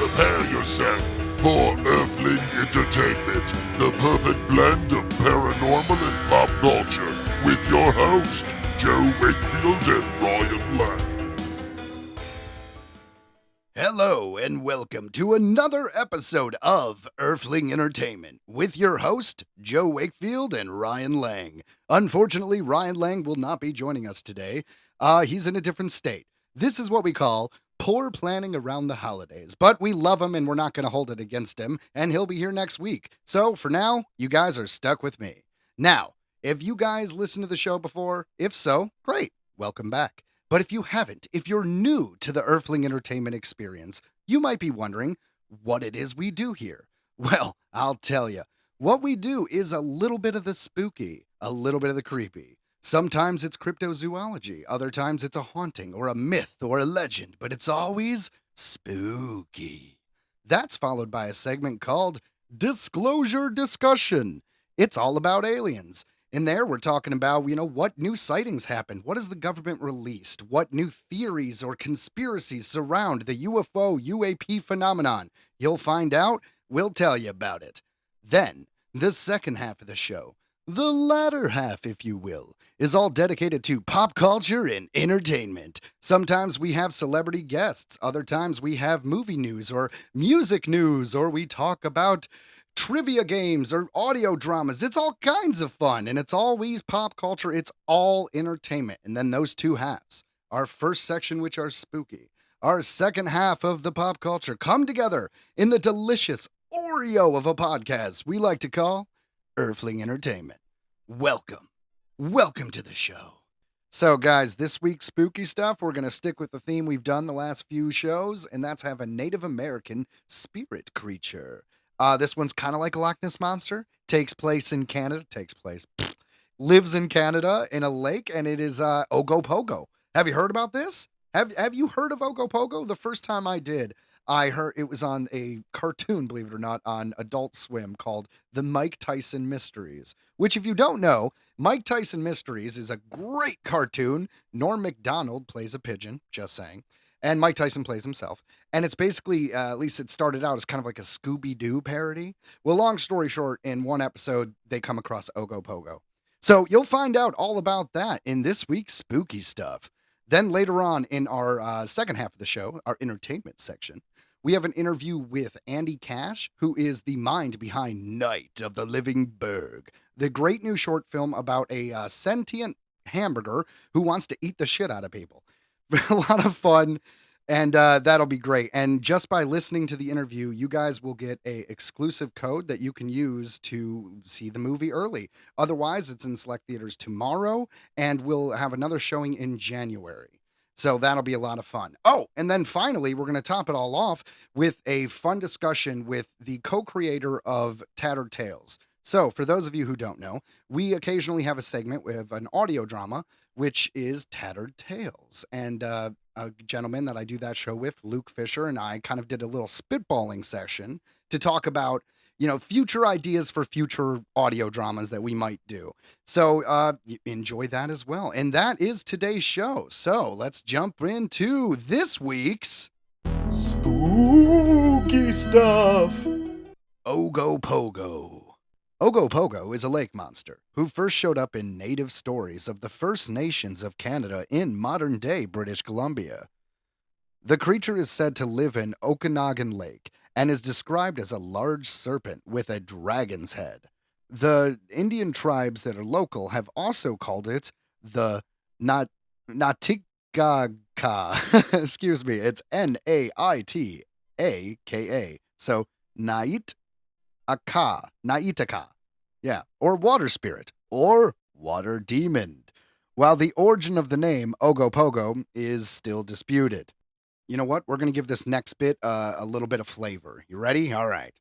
Prepare yourself for Earthling Entertainment, the perfect blend of paranormal and pop culture, with your host, Joe Wakefield and Ryan Lang. Hello and welcome to another episode of Earthling Entertainment with your host, Joe Wakefield and Ryan Lang. Unfortunately, Ryan Lang will not be joining us today. He's in a different state. This is what we call poor planning around the holidays, but we love him and we're not going to hold it against him, and he'll be here next week. So for now, you guys are stuck with me. Now, if you guys listened to the show before, if so, great, welcome back. But if you haven't, if you're new to the Earthling Entertainment experience, you might be wondering what it is we do here. Well, I'll tell you. What we do is a little bit of the spooky, a little bit of the creepy. Sometimes it's cryptozoology, other times it's a haunting or a myth or a legend, but it's always spooky. That's followed by a segment called Disclosure Discussion. It's all about aliens. In there, we're talking about, what new sightings happened? What has the government released? What new theories or conspiracies surround the UFO UAP phenomenon? You'll find out. We'll tell you about it. Then, the second half of the show, the latter half, if you will, is all dedicated to pop culture and entertainment. Sometimes we have celebrity guests. Other times we have movie news or music news, or we talk about trivia games or audio dramas. It's all kinds of fun, and it's always pop culture. It's all entertainment. And then those two halves, our first section, which are spooky, our second half of the pop culture, come together in the delicious Oreo of a podcast we like to call Earthling Entertainment. Welcome to the show. So guys, this week's spooky stuff, we're going to stick with the theme we've done the last few shows, and that's have a Native American spirit creature. This one's kind of like a Loch Ness Monster. Lives in Canada in a lake, and it is Ogopogo. Have you heard about this? Have you heard of Ogopogo? The first time I did, I heard it was on a cartoon, believe it or not, on Adult Swim called The Mike Tyson Mysteries, which, if you don't know, Mike Tyson Mysteries is a great cartoon. Norm Macdonald plays a pigeon, just saying, and Mike Tyson plays himself. And it's basically, at least it started out as kind of like a Scooby-Doo parody. Well, long story short, in one episode, they come across Ogopogo. So you'll find out all about that in this week's spooky stuff. Then later on in our second half of the show, our entertainment section, we have an interview with Andy Cach, who is the mind behind Night of the Living Burg, the great new short film about a sentient hamburger who wants to eat the shit out of people. A lot of fun, and that'll be great. And just by listening to the interview, you guys will get a exclusive code that you can use to see the movie early. Otherwise, it's in select theaters tomorrow, and we'll have another showing in January. So that'll be a lot of fun. Oh, and then finally, we're going to top it all off with a fun discussion with the co-creator of Tattered Tales. So for those of you who don't know, we occasionally have a segment with an audio drama, which is Tattered Tales. And a gentleman that I do that show with, Luke Fisher, and I kind of did a little spitballing session to talk about, future ideas for future audio dramas that we might do. So enjoy that as well. And that is today's show. So let's jump into this week's spooky stuff. Ogopogo. Ogopogo is a lake monster who first showed up in native stories of the First Nations of Canada in modern-day British Columbia. The creature is said to live in Okanagan Lake and is described as a large serpent with a dragon's head. The Indian tribes that are local have also called it the Naitaka. Excuse me, it's Naitaka. So Naitaka. Yeah, or water spirit, or water demon. While the origin of the name Ogopogo is still disputed. You know what? We're going to give this next bit a little bit of flavor. You ready? All right.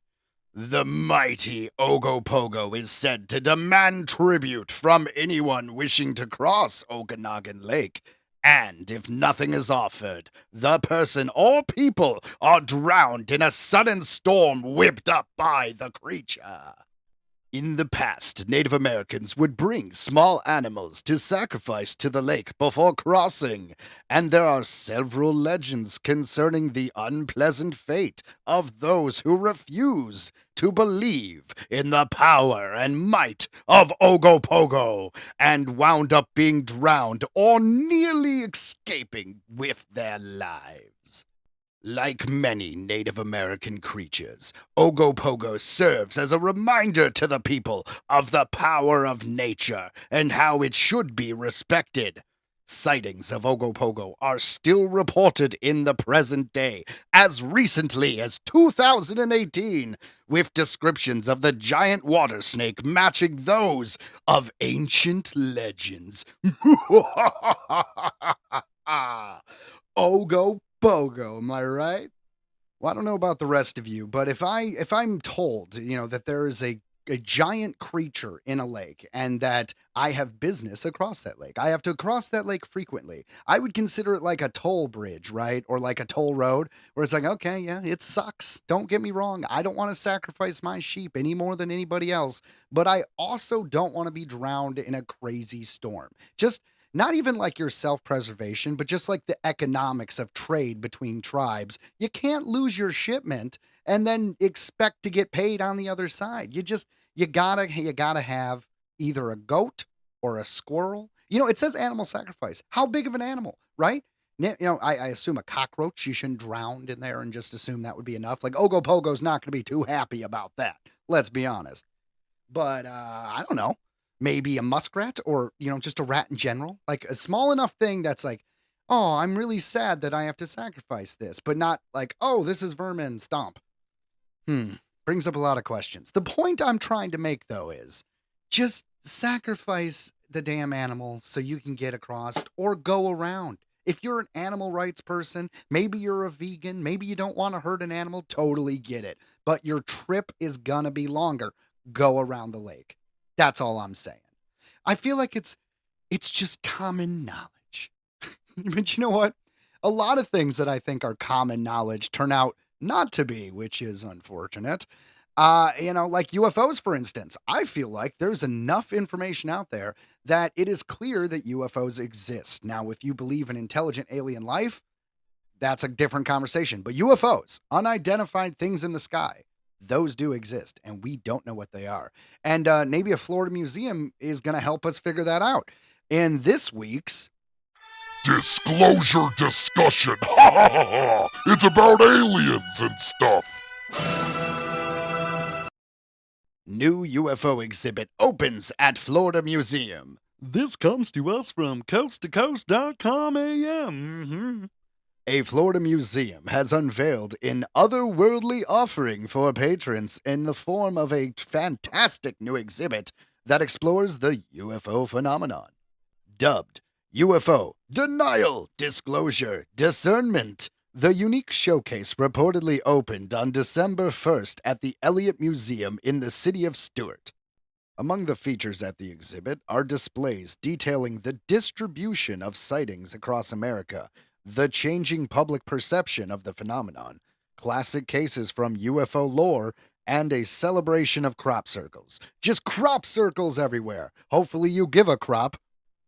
The mighty Ogopogo is said to demand tribute from anyone wishing to cross Okanagan Lake. And if nothing is offered, the person or people are drowned in a sudden storm whipped up by the creature. In the past, Native Americans would bring small animals to sacrifice to the lake before crossing, and there are several legends concerning the unpleasant fate of those who refuse to believe in the power and might of Ogopogo and wound up being drowned or nearly escaping with their lives. Like many Native American creatures, Ogopogo serves as a reminder to the people of the power of nature and how it should be respected. Sightings of Ogopogo are still reported in the present day, as recently as 2018, with descriptions of the giant water snake matching those of ancient legends. Ogopogo, am I right? Well, I don't know about the rest of you, but if I'm told, that there is a giant creature in a lake and that I have business across that lake. I have to cross that lake frequently. I would consider it like a toll bridge, right? Or like a toll road where it's like, okay, yeah, it sucks. Don't get me wrong. I don't want to sacrifice my sheep any more than anybody else, but I also don't want to be drowned in a crazy storm. Just not even like your self preservation, but just like the economics of trade between tribes. You can't lose your shipment and then expect to get paid on the other side. You gotta have either a goat or a squirrel. It says animal sacrifice. How big of an animal, right? I assume a cockroach you shouldn't drown in there and just assume that would be enough. Like Ogopogo's not going to be too happy about that. Let's be honest. But I don't know. Maybe a muskrat or, just a rat in general. Like a small enough thing that's like, oh, I'm really sad that I have to sacrifice this, but not like, oh, this is vermin, stomp. Hmm. Brings up a lot of questions. The point I'm trying to make, though, is just sacrifice the damn animal so you can get across or go around. If you're an animal rights person, maybe you're a vegan, maybe you don't want to hurt an animal, totally get it. But your trip is gonna be longer. Go around the lake. That's all I'm saying. I feel like it's just common knowledge. But you know what? A lot of things that I think are common knowledge turn out not to be, which is unfortunate. Like UFOs, for instance. I feel like there's enough information out there that it is clear that UFOs exist. Now, if you believe in intelligent alien life, that's a different conversation. But UFOs, unidentified things in the sky, those do exist, and we don't know what they are. And maybe a Florida museum is going to help us figure that out. In this week's Disclosure discussion. Ha ha ha ha! It's about aliens and stuff. new UFO exhibit opens at Florida Museum. This comes to us from coasttocoast.com AM. A Florida museum has unveiled an otherworldly offering for patrons in the form of a fantastic new exhibit that explores the UFO phenomenon. Dubbed UFO Denial, Disclosure, Discernment. The unique showcase reportedly opened on December 1st at the Elliott Museum in the city of Stuart. Among the features at the exhibit are displays detailing the distribution of sightings across America, the changing public perception of the phenomenon, classic cases from UFO lore, and a celebration of crop circles. Just crop circles everywhere. Hopefully you give a crop.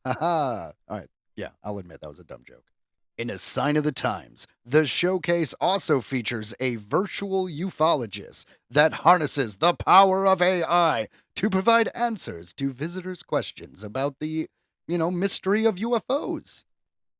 Haha. All right. Yeah, I'll admit that was a dumb joke. In a sign of the times, the showcase also features a virtual ufologist that harnesses the power of AI to provide answers to visitors' questions about the, mystery of UFOs.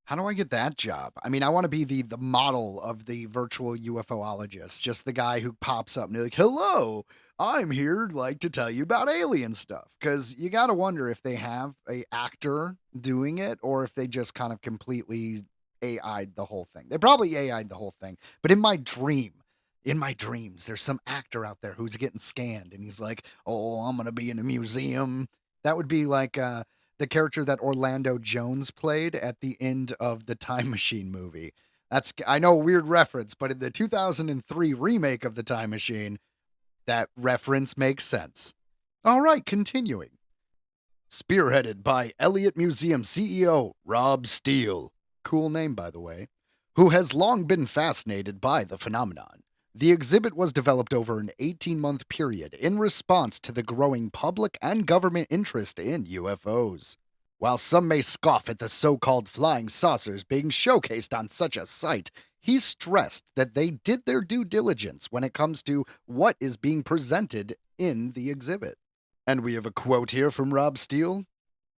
How do I get that job? I mean, I want to be the model of the virtual UFOologist, just the guy who pops up and they're like, "Hello, I'm here like to tell you about alien stuff." Because you got to wonder if they have a actor doing it or if they just kind of completely AI'd the whole thing. They probably AI'd the whole thing. But in my dreams, there's some actor out there who's getting scanned and he's like, "Oh, I'm gonna be in a museum." That would be like the character that Orlando Jones played at the end of the Time Machine movie. I know, a weird reference, but in the 2003 remake of the Time Machine, that reference makes sense. All right, continuing. Spearheaded by Elliott Museum CEO Rob Steele, cool name by the way, who has long been fascinated by the phenomenon. The exhibit was developed over an 18-month period in response to the growing public and government interest in UFOs. While some may scoff at the so-called flying saucers being showcased on such a site, he stressed that they did their due diligence when it comes to what is being presented in the exhibit. And we have a quote here from Rob Steele.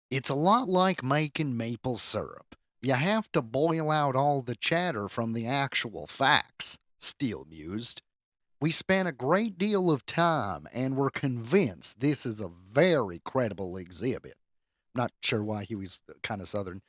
"It's a lot like making maple syrup. You have to boil out all the chatter from the actual facts," Steele mused. "We spent a great deal of time and were convinced this is a very credible exhibit." Not sure why he was kind of southern.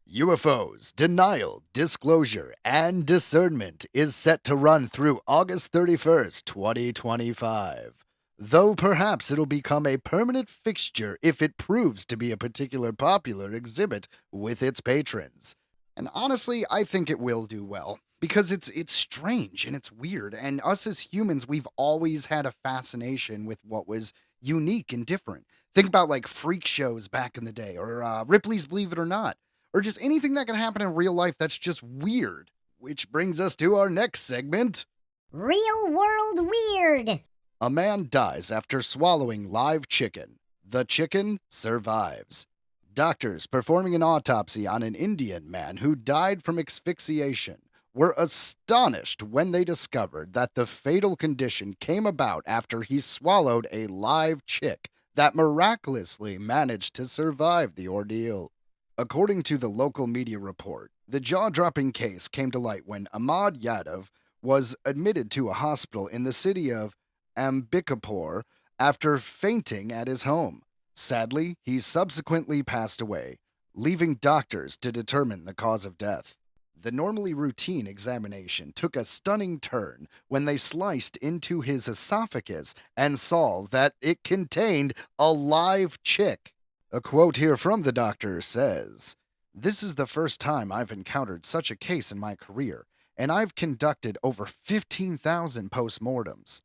UFOs, Denial, Disclosure, and Discernment is set to run through August 31st, 2025. Though perhaps it'll become a permanent fixture if it proves to be a particular popular exhibit with its patrons. And honestly, I think it will do well. Because it's strange and it's weird. And us as humans, we've always had a fascination with what was unique and different. Think about like freak shows back in the day, or Ripley's Believe It or Not, or just anything that can happen in real life that's just weird. Which brings us to our next segment. Real World Weird. A man dies after swallowing live chicken. The chicken survives. Doctors performing an autopsy on an Indian man who died from asphyxiation were astonished when they discovered that the fatal condition came about after he swallowed a live chick that miraculously managed to survive the ordeal. According to the local media report, the jaw-dropping case came to light when Ahmad Yadav was admitted to a hospital in the city of Ambikapur after fainting at his home. Sadly, he subsequently passed away, leaving doctors to determine the cause of death. The normally routine examination took a stunning turn when they sliced into his esophagus and saw that it contained a live chick. A quote here from the doctor says, "This is the first time I've encountered such a case in my career, and I've conducted over 15,000 postmortems."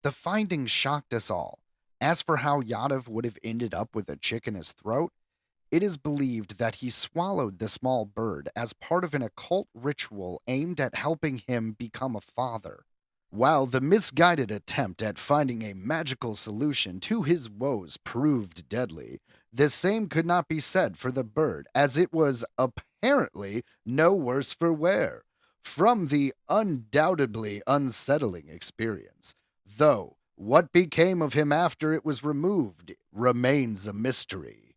The findings shocked us all. As for how Yadav would have ended up with a chick in his throat, it is believed that he swallowed the small bird as part of an occult ritual aimed at helping him become a father. While the misguided attempt at finding a magical solution to his woes proved deadly, the same could not be said for the bird, as it was apparently no worse for wear from the undoubtedly unsettling experience. Though what became of him after it was removed remains a mystery.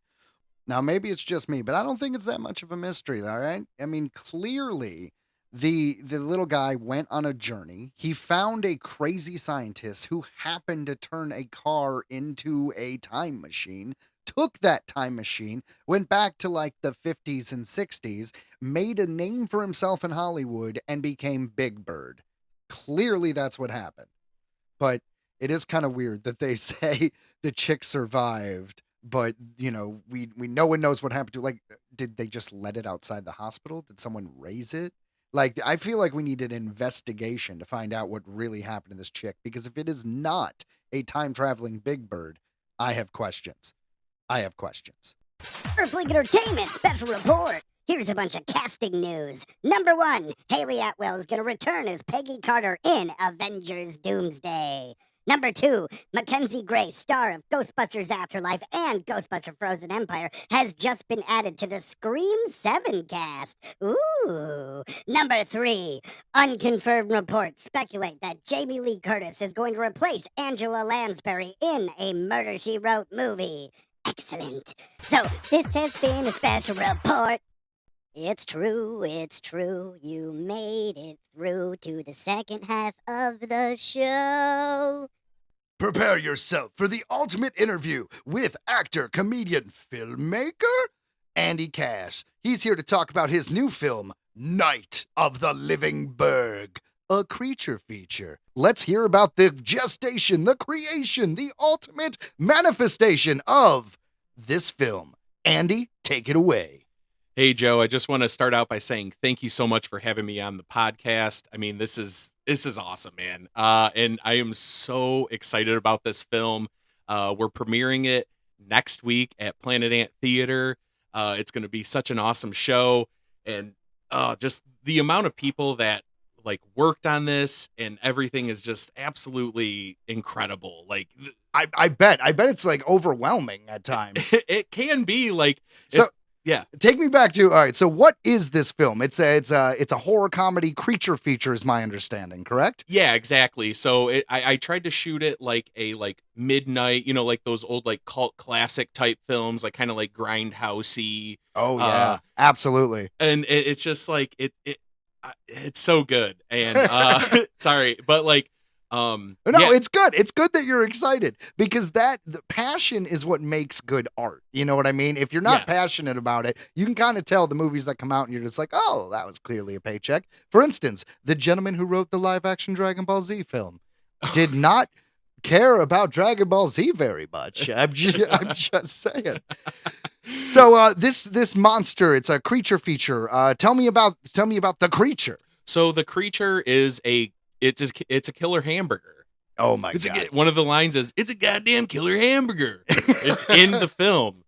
Now, maybe it's just me, but I don't think it's that much of a mystery, all right? I mean, clearly, the little guy went on a journey. He found a crazy scientist who happened to turn a car into a time machine, took that time machine, went back to like the 50s and 60s, made a name for himself in Hollywood, and became Big Bird. Clearly, that's what happened. But it is kind of weird that they say the chick survived, but, you know, we no one knows what happened to it. Like, did they just let it outside the hospital? Did someone raise it? Like, I feel like we need an investigation to find out what really happened to this chick, because if it is not a time-traveling Big Bird, I have questions. I have questions. Earthling Entertainment special report. Here's a bunch of casting news. Number 1, Haley Atwell is going to return as Peggy Carter in Avengers Doomsday. Number 2, Mackenzie Grace, star of Ghostbusters Afterlife and Ghostbuster Frozen Empire, has just been added to the Scream 7 cast. Ooh. Number 3, unconfirmed reports speculate that Jamie Lee Curtis is going to replace Angela Lansbury in a Murder, She Wrote movie. Excellent. So, this has been a special report. It's true, you made it through to the second half of the show. Prepare yourself for the ultimate interview with actor, comedian, filmmaker, Andy Cach. He's here to talk about his new film, Night of the Living Burg, a creature feature. Let's hear about the gestation, the creation, the ultimate manifestation of this film. Andy, take it away. Hey, Joe, I just want to start out by saying thank you so much for having me on the podcast. I mean, this is awesome, man. And I am so excited about this film. We're premiering it next week at Planet Ant Theater. It's going to be such an awesome show. And just the amount of people that like worked on this, and everything is just absolutely incredible. Like I bet it's like overwhelming at times. it can be like, So yeah. take me back to, all right, so what is this film? It's a horror comedy creature feature is my understanding, correct? Yeah, exactly. So I tried to shoot it like a like midnight, like those old like cult classic type films, like kind of like grindhousey. Oh yeah, absolutely. And it's just like it's so good. And sorry, but like No, yeah, it's good. It's good that you're excited because the passion is what makes good art. You know what I mean? If you're not Yes. passionate about it, you can kind of tell the movies that come out and you're just like, oh, that was clearly a paycheck. For instance, the gentleman who wrote the live action Dragon Ball Z film did not care about Dragon Ball Z very much. I'm just saying. So this monster, it's a creature feature. Tell me about the creature. So the creature is it's a killer hamburger. Oh my It's god. one of the lines is, "It's a goddamn killer hamburger." It's in the film.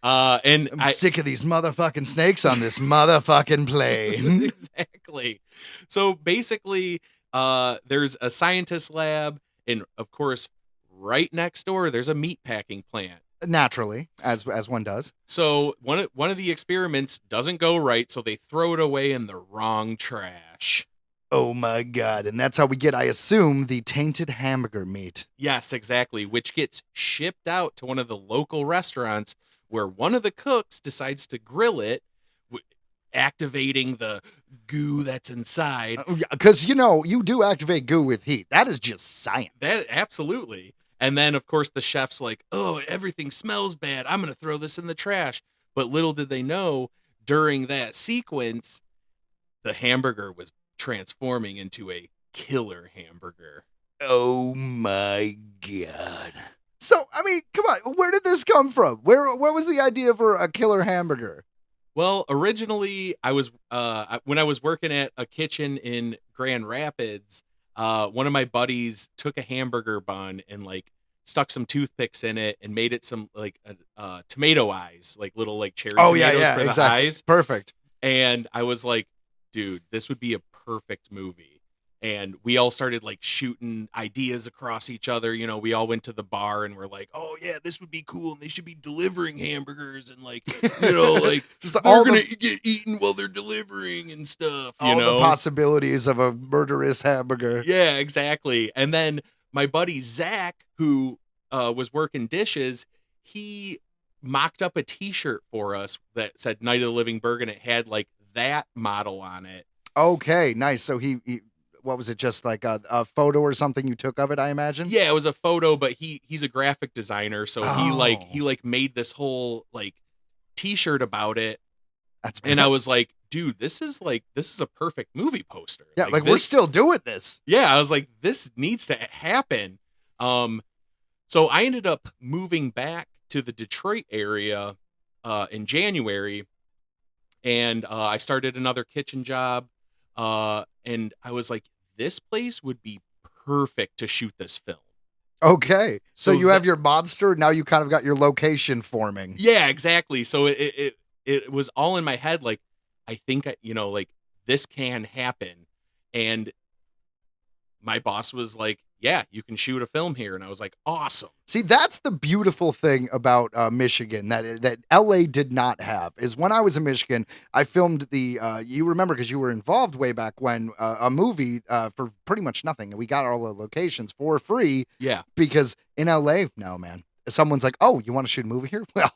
And I'm sick of these motherfucking snakes on this motherfucking plane. Exactly. So basically, there's a scientist lab, and of course, right next door, there's a meat packing plant. Naturally, as one does. So one of the experiments doesn't go right, so they throw it away in the wrong trash. Oh my god. And that's how we get, I assume, the tainted hamburger meat. Yes, exactly, which gets shipped out to one of the local restaurants where one of the cooks decides to grill it, activating the goo that's inside. Because, you do activate goo with heat. That is just science. That absolutely. And then, of course, the chef's like, "Oh, everything smells bad. I'm going to throw this in the trash." But little did they know, during that sequence, the hamburger was transforming into a killer hamburger. Oh my god. So, I mean, come on. Where did this come from? Where was the idea for a killer hamburger? Well, originally, I was when I was working at a kitchen in Grand Rapids, one of my buddies took a hamburger bun and like stuck some toothpicks in it and made it some like tomato eyes, like little like cherry tomatoes for the eyes. Perfect. And I was like, dude, this would be a perfect movie. And we all started like shooting ideas across each other. We all went to the bar and we're like, "Oh yeah, this would be cool. And they should be delivering hamburgers and like, like Just they're all gonna the, get eaten while they're delivering and stuff." all the possibilities of a murderous hamburger. Yeah, exactly. And then my buddy Zach, who was working dishes, he mocked up a T-shirt for us that said "Night of the Living Burg" and it had like that model on it. Okay, nice. So he what was it? Just like a photo or something you took of it, I imagine? Yeah, it was a photo, but he's a graphic designer, so he Oh. made this whole like T-shirt about it. That's And I was like, dude, this is a perfect movie poster. yeah, like we're this- still doing this. Yeah, I was like, this needs to happen. So I ended up moving back to the Detroit area in January, and I started another kitchen job. And I was like, this place would be perfect to shoot this film. Okay. So So you have your monster, now you kind of got your location forming. Yeah, exactly. So it was all in my head. Like, I think, like this can happen. And my boss was like, "Yeah, you can shoot a film here." And I was like, "Awesome." See, that's the beautiful thing about Michigan that LA did not have. Is when I was in Michigan, I filmed you remember because you were involved way back when, a movie for pretty much nothing. We got all the locations for free Yeah. because in LA, no man. Someone's like, "Oh, you want to shoot a movie here?" Well,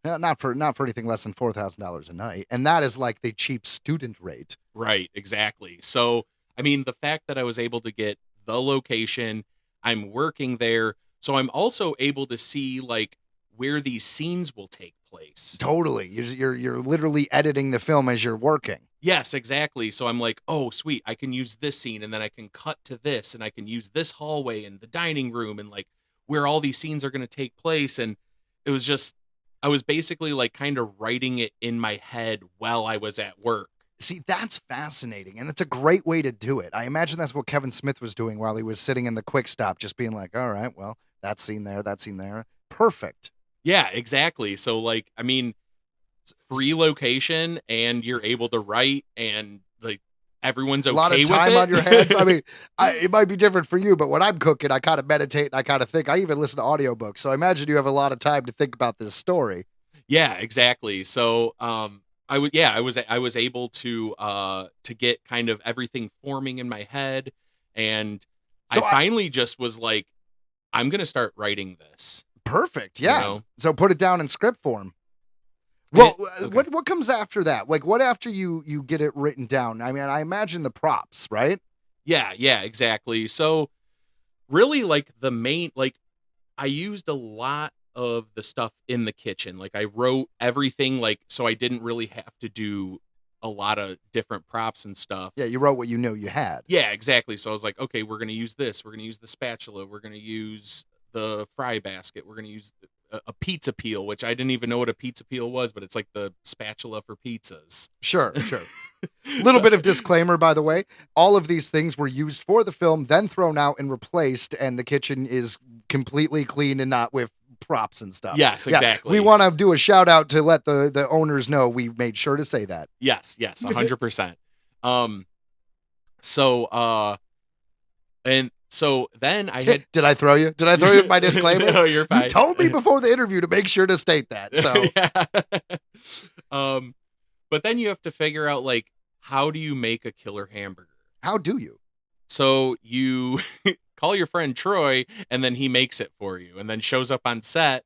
not for anything less than $4,000 a night, and that is like the cheap student rate. Right, exactly. So, I mean, the fact that I was able to get the location, I'm working there, so I'm also able to see like where these scenes will take place. Totally, you're literally editing the film as you're working. Yes, exactly. So I'm like, "Oh, sweet, I can use this scene and then I can cut to this and I can use this hallway and the dining room and like where all these scenes are going to take place." And it was just I was basically like kind of writing it in my head while I was at work. See, that's fascinating, and it's a great way to do it. I imagine that's what Kevin Smith was doing while he was sitting in the quick stop, just being like, "All right, well, that scene there, perfect." Yeah, exactly. So like, I mean, free location and you're able to write and like everyone's A okay lot of with time it. on your hands. I mean, it might be different for you, but when I'm cooking, I kind of meditate and I kind of think. I even listen to audiobooks. So I imagine you have a lot of time to think about this story. Yeah, exactly. So, I was able to get kind of everything forming in my head, and I So finally just was like, I'm gonna start writing this. perfect. You Yeah. know? So put it down in script form. And Well, okay. what comes after that? Like, what after you get it written down? I mean, I imagine the props, right? Yeah, exactly. So really, like the main, like I used a lot of the stuff in the kitchen. Like I wrote everything, like so I didn't really have to do a lot of different props and stuff. Yeah, you wrote what you knew you had. Yeah, exactly. So I was like, okay, we're gonna use this. We're gonna use the spatula. We're gonna use the fry basket. We're gonna use a pizza peel, which I didn't even know what a pizza peel was, but it's like the spatula for pizzas. Sure, sure. Little So- bit of disclaimer, by the way. All of these things were used for the film, then thrown out and replaced, and the kitchen is completely clean and not with props and stuff. Yes, Yeah, exactly. we want to do a shout out to let the owners know we made sure to say that. Yes, 100%. So and so then I had Did I throw you? Did I throw you with my disclaimer? No, you're fine. You told me before the interview to make sure to state that. So Yeah. But then you have to figure out like how do you make a killer hamburger? how do you? So you call your friend Troy and then he makes it for you and then shows up on set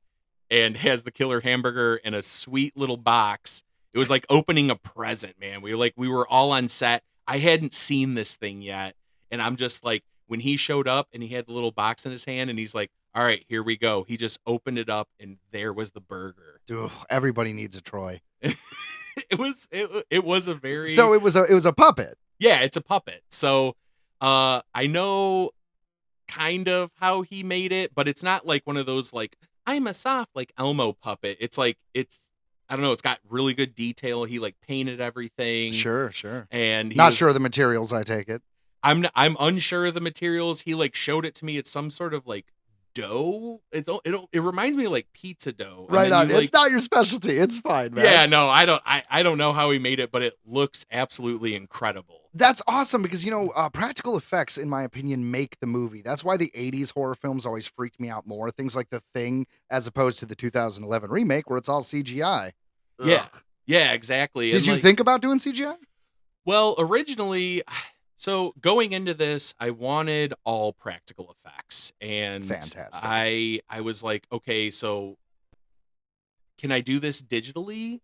and has the killer hamburger in a sweet little box. It was like opening a present, man. We were all on set. I hadn't seen this thing yet. And I'm just like, when he showed up and he had the little box in his hand and he's like, all right, here we go. He just opened it up and there was the burger. Dude, everybody needs a Troy. It was a very So it was a puppet. yeah, it's a puppet. So I know kind of how he made it, but it's not like one of those like I'm a soft like Elmo puppet. It's like I don't know, it's got really good detail. He like painted everything. Sure, sure. And he Not was- sure of the materials, I take it. I'm unsure of the materials. He like showed it to me. It's some sort of like dough. It reminds me of like pizza dough. And Right then on. you, It's not your specialty. It's fine, man. yeah, no, I don't know how he made it, but it looks absolutely incredible. That's awesome because, practical effects, in my opinion, make the movie. That's why the 80s horror films always freaked me out more. Things like The Thing, as opposed to the 2011 remake where it's all CGI. Yeah. Ugh. Yeah, exactly. Did And, you like, think about doing CGI? Well, originally, so going into this, I wanted all practical effects, and Fantastic. I was like, okay, so can I do this digitally?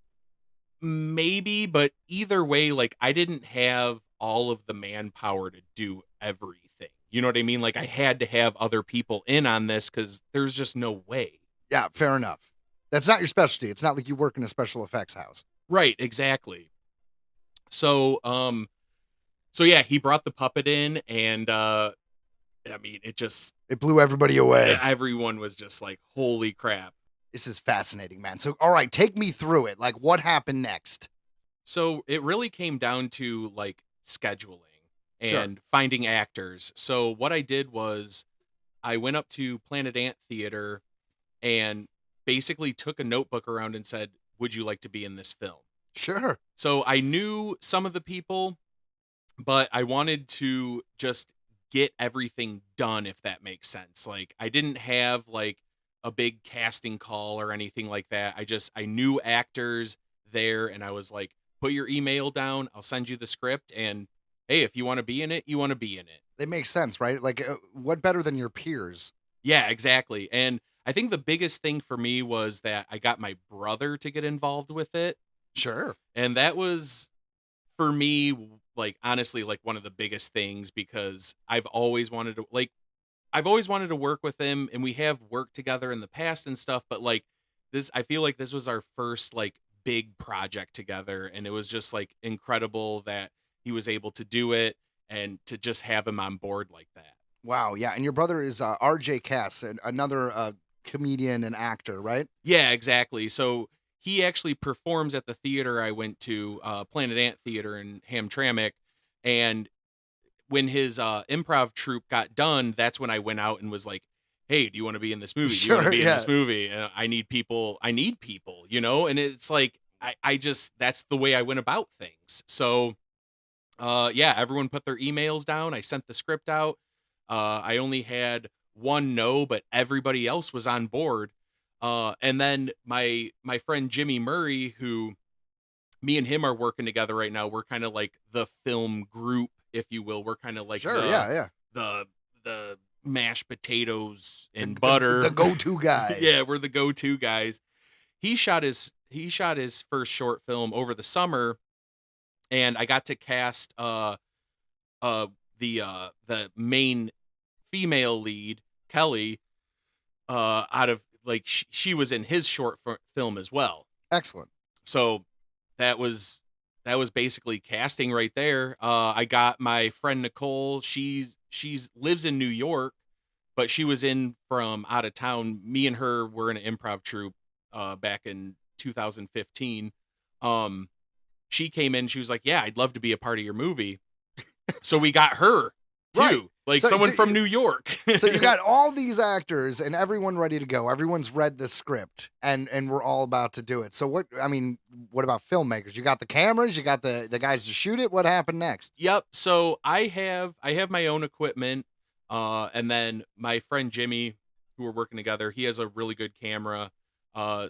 Maybe, but either way, like I didn't have all of the manpower to do everything. You know what I mean? Like I had to have other people in on this because there's just no way. Yeah, fair enough. That's not your specialty. It's not like you work in a special effects house. Right, exactly. So, so yeah, he brought the puppet in, and I mean, it just It blew everybody away. everyone was just like, "Holy crap!" This is fascinating, man. So, all right, take me through it. Like, what happened next? So it really came down to like scheduling Sure. and finding actors. So what I did was I went up to Planet Ant Theater and basically took a notebook around and said, "Would you like to be in this film?" Sure. So I knew some of the people, but I wanted to just get everything done, if that makes sense. Like I didn't have like a big casting call or anything like that. I knew actors there and I was like, put your email down, I'll send you the script, and hey, if you want to be in it, you want to be in it. It makes sense, right? Like, what better than your peers? Yeah, exactly. And I think the biggest thing for me was that I got my brother to get involved with it. Sure. And that was for me, like honestly, like one of the biggest things because I've always wanted to work with him, and we have worked together in the past and stuff, but like this, I feel like this was our first like big project together, and it was just like incredible that he was able to do it and to just have him on board like that. Wow. Yeah. And your brother is RJ Cass, another comedian and actor, right? Yeah, exactly. So he actually performs at the theater I went to, Planet Ant Theater in Hamtramck, and when his improv troupe got done, that's when I went out and was like, "Hey, do you want to be in this movie? Do you want to Sure, be in yeah. this movie? I need people. I need people, you know." And it's like I just that's the way I went about things. So Yeah, everyone put their emails down. I sent the script out. I only had one no, but everybody else was on board. And then my friend Jimmy Murray, who me and him are working together right now. We're kind of like the film group, if you will. We're kind of like Sure, yeah. the mashed potatoes and The butter. go-to guys. Yeah, we're the go-to guys. He shot his first short film over the summer, and I got to cast uh the main female lead, Kelly, out of like she was in his short film as well. Excellent. So that was basically casting right there. I got my friend Nicole. She's lives in New York, but she was in from out of town. Me and her were in an improv troupe back in 2015. She came in. She was like, "Yeah, I'd love to be a part of your movie." So we got her too, Right. like So- someone so from you- New York. So you got all these actors and everyone ready to go. Everyone's read the script and we're all about to do it. So what about filmmakers? You got the cameras, you got the guys to shoot it. What happened next? Yep. So I have my own equipment, and then my friend Jimmy, who we're working together, he has a really good camera.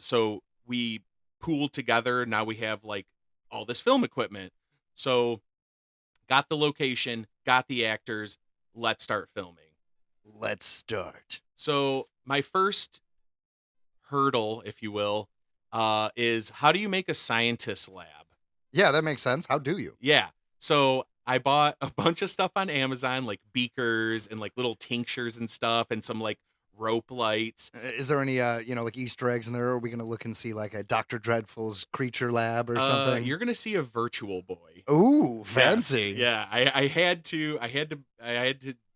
So we pooled together. Now we have like all this film equipment. So got the location, got the actors. Let's start filming. Let's start. So my first hurdle, if you will, is how do you make a scientist lab? Yeah, that makes sense. How do you? Yeah. So I bought a bunch of stuff on Amazon, like beakers and like little tinctures and stuff, and some like rope lights. Is there any like Easter eggs in there? Or are we gonna look and see like a Dr. Dreadful's creature lab or something? You're gonna see a virtual boy. Ooh, Yes. fancy. Yeah. I had to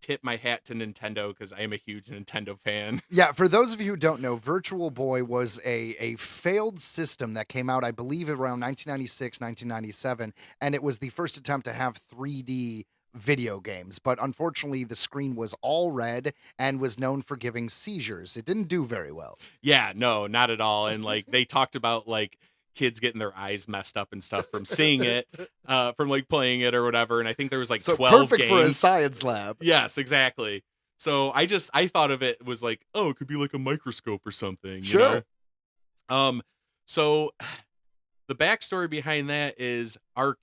tip my hat to Nintendo because I am a huge Nintendo fan. Yeah, for those of you who don't know, Virtual Boy was a failed system that came out, I believe, around 1996, 1997, and it was the first attempt to have 3D video games. But unfortunately, the screen was all red and was known for giving seizures. It didn't do very well. Yeah, no, not at all. And like they talked about like kids getting their eyes messed up and stuff from seeing it, from like playing it or whatever. And I think there was like So 12 perfect for a games. science lab. Yes, exactly. So I thought of it was like, oh, it could be like a microscope or something. You Sure. know? So the backstory behind that is our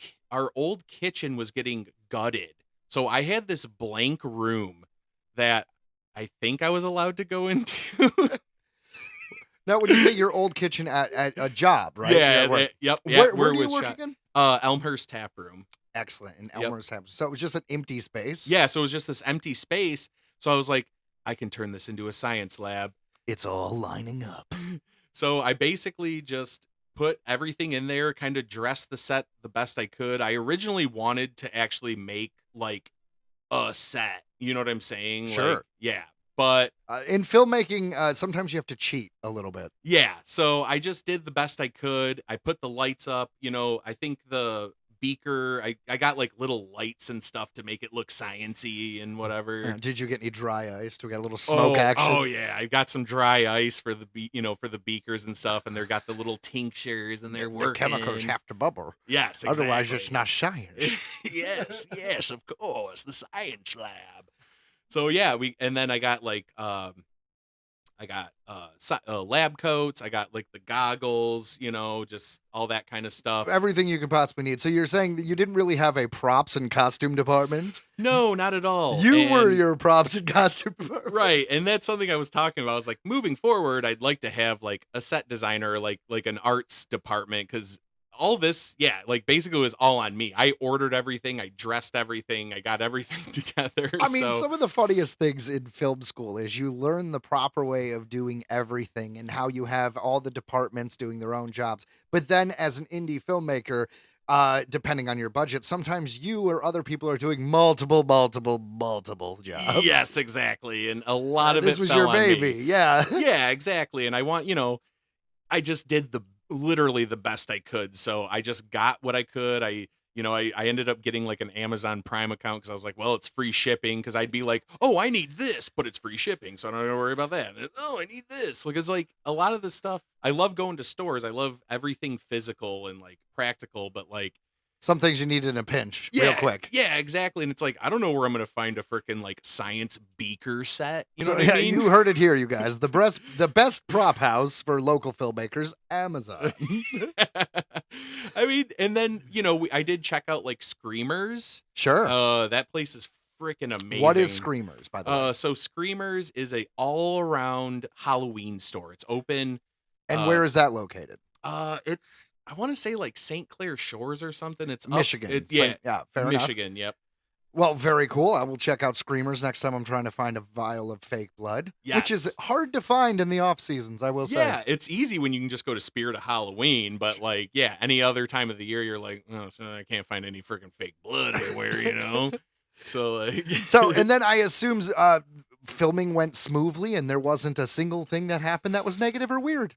old kitchen was getting gutted. So I had this blank room that I think I was allowed to go into. Now, when you say your old kitchen at a job, right? Yeah, where, yep. where do you was work shot. again? Elmhurst Tap Room. Excellent. In Yep. Elmer's house. So it was just an empty space? Yeah, so it was just this empty space. So I was like, I can turn this into a science lab. It's all lining up. So I basically just put everything in there, kind of dressed the set the best I could. I originally wanted to actually make like a set. You know what I'm saying? Sure. Like, yeah. But In filmmaking, sometimes you have to cheat a little bit. yeah, so I just did the best I could. I put the lights up, I think the beaker, I got like little lights and stuff to make it look science-y and whatever. Did you get any dry ice? Do we got a little smoke action? Oh yeah, I got some dry ice for the for the beakers and stuff, and they got the little tinctures and they're The working. chemicals have to bubble. Yes, exactly. Otherwise, it's not science. yes, of course, the science lab. So yeah, and then I got like lab coats. I got like the goggles, just all that kind of stuff. Everything you could possibly need. So you're saying that you didn't really have a props and costume department? No, not at all. You were And- your props and costume department. right, and that's something I was talking about. I was like, moving forward, I'd like to have like a set designer, like an arts department, because all this, yeah, like basically was all on me. I ordered everything, I dressed everything, I got everything together. I mean, so, some of the funniest things in film school is you learn the proper way of doing everything and how you have all the departments doing their own jobs. But then as an indie filmmaker, depending on your budget, sometimes you or other people are doing multiple jobs. yes, exactly, and a lot of This it was fell your on me. baby. Yeah. Yeah, exactly. And I want, I just did literally the best I could. So I just got what I could. I ended up getting like an Amazon Prime account because I was like, well, it's free shipping. Because I'd be like, oh, I need this, but it's free shipping, so I don't have to worry about that. And, oh, I need this. Like, it's like a lot of the stuff. I love going to stores. I love everything physical and like practical, but like Some things you need in a pinch, Yeah, real quick. Yeah, exactly. And it's like, I don't know where I'm gonna find a freaking like science beaker set. You know So what yeah, I mean? you heard it here, you guys. The best prop house for local filmmakers, Amazon. I mean, and then I did check out like Screamers. Sure. That place is freaking amazing. What is Screamers, by the way? So Screamers is a all around Halloween store. It's open. And where is that located? It's I want to say like St. Clair Shores or something. It's Michigan. Yeah, fair enough. Michigan. Yep. Well, very cool. I will check out Screamers next time I'm trying to find a vial of fake blood, which is Yes. hard to find in the off seasons, I will say. Yeah, it's easy when you can just go to Spirit of Halloween, but like, yeah, any other time of the year, you're like, oh, I can't find any freaking fake blood anywhere. So like, So, and then I assume filming went smoothly, and there wasn't a single thing that happened that was negative or weird.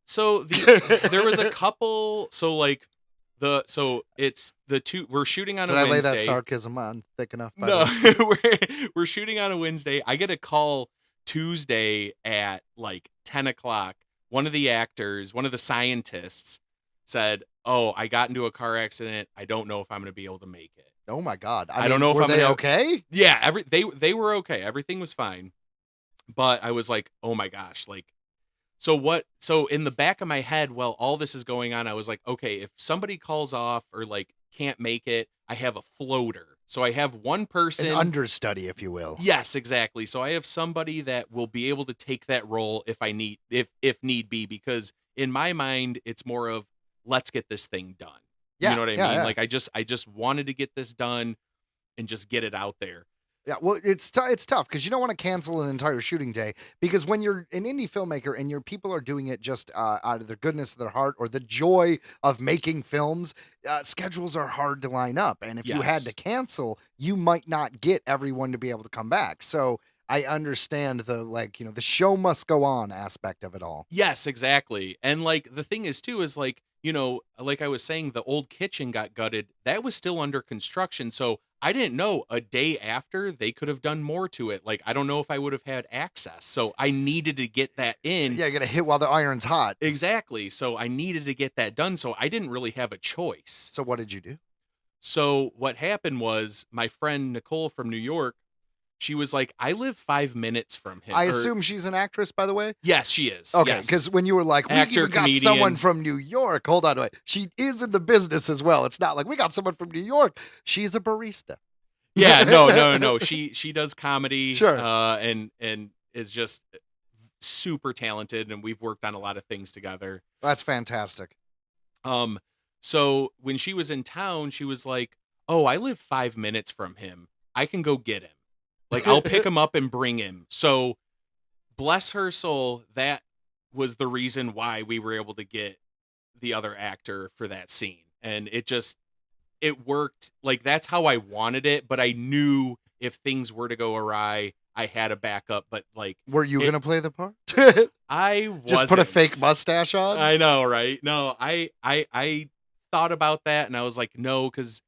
So there was a couple. So like it's the two. We're shooting on Did a I lay Wednesday. that sarcasm on thick enough? By No, the way? we're shooting on a Wednesday. I get a call Tuesday at like 10 o'clock. One of the actors, one of the scientists said, "Oh, I got into a car accident. I don't know if I'm going to be able to make it." Oh my God! I don't know if were I'm they gonna- okay? Yeah, they were okay. Everything was fine. But I was like, "Oh my gosh, like so in the back of my head while all this is going on, I was like, okay, if somebody calls off or like can't make it, I have a floater. So I have one person An understudy, if you will. Yes, exactly. So I have somebody that will be able to take that role if need be, because in my mind it's more of let's get this thing done. Yeah, You know what I yeah, mean? yeah. Like I just wanted to get this done and just get it out there. Yeah, well, it's tough because you don't want to cancel an entire shooting day, because when you're an indie filmmaker and your people are doing it just out of the goodness of their heart or the joy of making films, schedules are hard to line up, and if you had Yes. to cancel, you might not get everyone to be able to come back. So I understand the show must go on aspect of it all. Yes, exactly. And like the thing is too is like, like I was saying, the old kitchen got gutted. That was still under construction. So I didn't know a day after they could have done more to it. Like I don't know if I would have had access. So I needed to get that in. Yeah, you gotta hit while the iron's hot. Exactly. So I needed to get that done. So I didn't really have a choice. So what did you do? So what happened was my friend Nicole from New York, she was like, I live 5 minutes from him. I Or- assume she's an actress, by the way. Yes, she is. Okay, Yes. because when you were like, we Actor, even got comedian. someone from New York. Hold on, wait. She is in the business as well. It's not like we got someone from New York. She's a barista. Yeah, no. She does comedy, Sure. and is just super talented, and we've worked on a lot of things together. That's fantastic. So when she was in town, she was like, "Oh, I live 5 minutes from him. I can go get him. Like I'll pick him up and bring him." So bless her soul, that was the reason why we were able to get the other actor for that scene, and it worked. Like that's how I wanted it, but I knew if things were to go awry, I had a backup. But like Were you It- gonna play the part? I wasn't. Just put a fake mustache on? I know, right? No, I thought about that, and I was like, no, because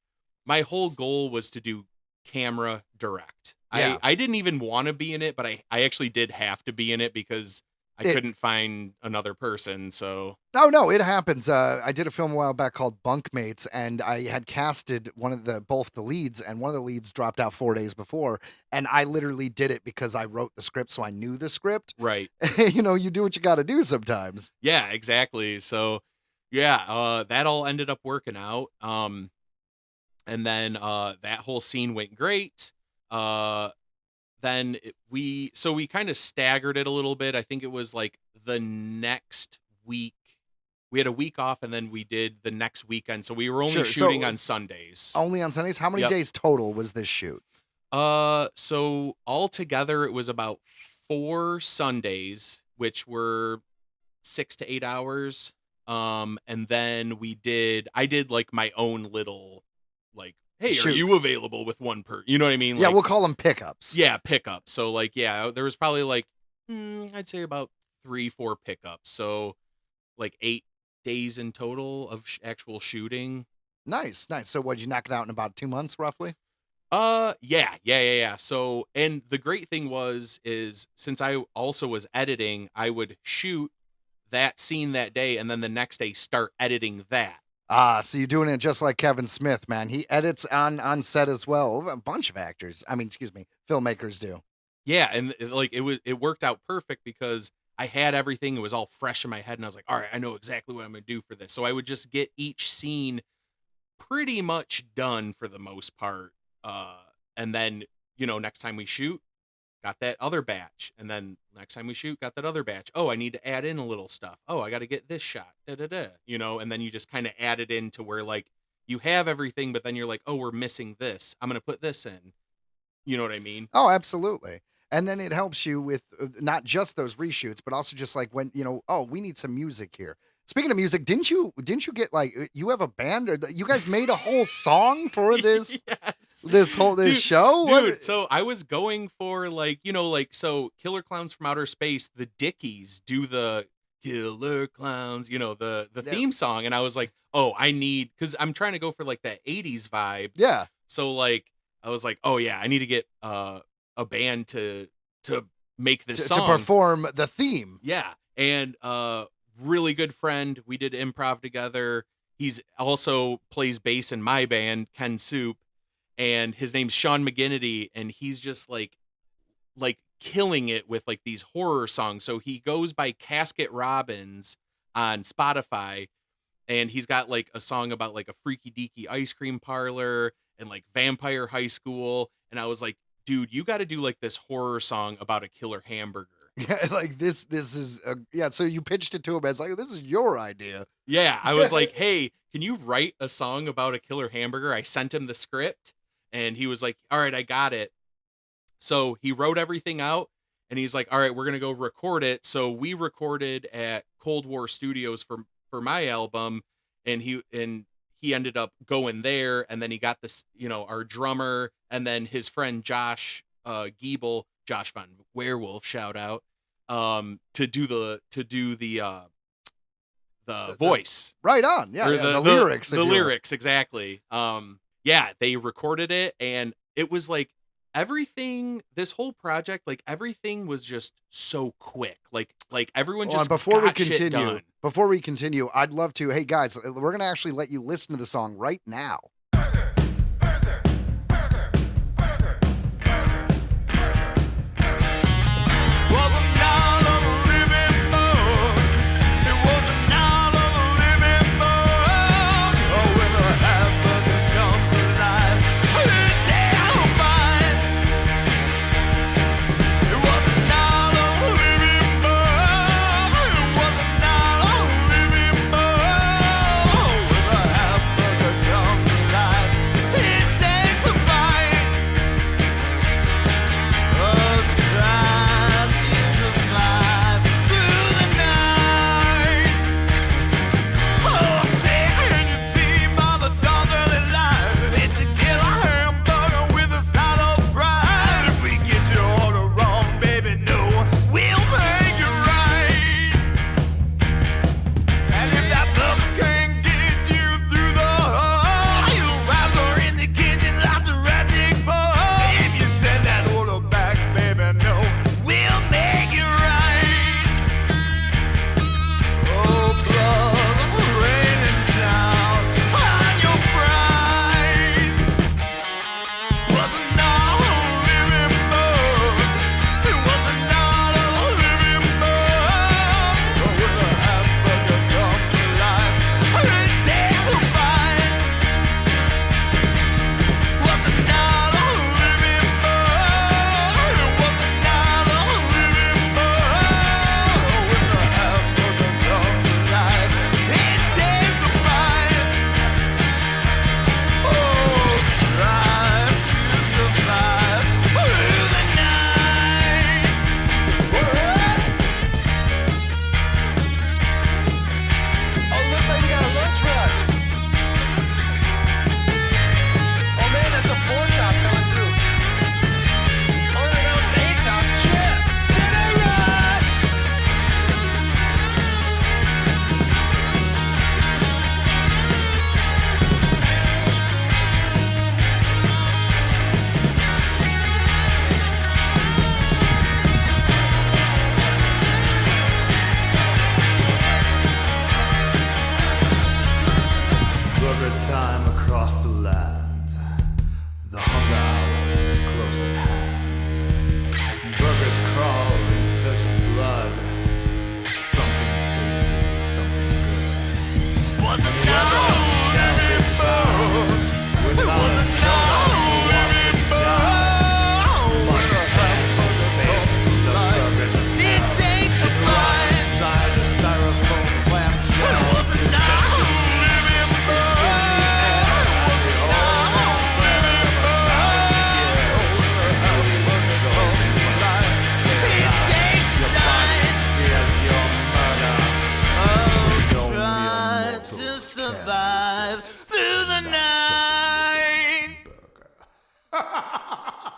my whole goal was to do camera direct. Yeah. I didn't even want to be in it, but I actually did have to be in it because I couldn't find another person. So No, it happens. I did a film a while back called Bunkmates, and I had casted both the leads, and one of the leads dropped out 4 days before, and I literally did it because I wrote the script, so I knew the script. right. You do what you got to do sometimes. Yeah, exactly. So yeah, that all ended up working out. And then that whole scene went great. Then we kind of staggered it a little bit. I think it was like the next week. We had a week off, and then we did the next weekend. So we were only Sure, so- shooting on Sundays. Only on Sundays? How many Yep. days total was this shoot? So altogether it was about 4 Sundays, which were 6 to 8 hours. And then I did like my own little, like, hey, Shoot. are you available with one per? You know what I mean? Yeah, Like, we'll call them pickups. yeah, pickup. So like, yeah, there was probably like, I'd say about 3-4 pickups. So like 8 days in total of actual shooting. Nice. So what'd you knock it out in about 2 months, roughly? Yeah. So, and the great thing is since I also was editing, I would shoot that scene that day, and then the next day start editing that. So you're doing it just like Kevin Smith, man. He edits on set as well. A bunch of actors. I mean, excuse me, filmmakers do. Yeah, and it worked out perfect because I had everything. It was all fresh in my head, and I was like, all right, I know exactly what I'm gonna do for this. So I would just get each scene pretty much done for the most part. And then, next time we shoot, got that other batch. And then next time we shoot, got that other batch. Oh, I need to add in a little stuff. Oh, I got to get this shot. And then you just kind of add it into where like you have everything, but then you're like, oh, we're missing this. I'm going to put this in. You know what I mean? Oh, absolutely. And then it helps you with not just those reshoots, but also just like when, oh, we need some music here. Speaking of music, didn't you get like you have a band or you guys made a whole song for this Yes. this Dude, show? Dude, so I was going for so Killer Clowns from Outer Space, the Dickies do the Killer Clowns, the Yeah. theme song, and I was like, oh, because I'm trying to go for like that 80s vibe. Yeah. So like I was like, oh yeah, I need to get a band to make this To song. perform the theme. Yeah. And really good friend. We did improv together. He's also plays bass in my band, Ken Soup, and his name's Sean McGinnity, and he's just like killing it with like these horror songs. So he goes by Casket Robbins on Spotify, and he's got like a song about like a freaky deaky ice cream parlor and like vampire high school. And I was like, dude, you got to do like this horror song about a killer hamburger. Yeah, like this is yeah, so you pitched it to him as like, this is your idea. Yeah, I was like, hey, can you write a song about a killer hamburger? I sent him the script, and he was like, all right, I got it. So he wrote everything out, and he's like, all right, we're going to go record it. So we recorded at Cold War Studios for my album, and he ended up going there, and then he got this, our drummer, and then his friend Josh Giebel, Josh Von Werewolf, shout out, to do the voice. Right on. Yeah, Or yeah, the lyrics. The lyrics, exactly. Yeah, they recorded it, and it was like everything, this whole project, like everything was just so quick. Like everyone just before we got shit done. continue, I'd love to. Hey guys, we're gonna actually let you listen to the song right now.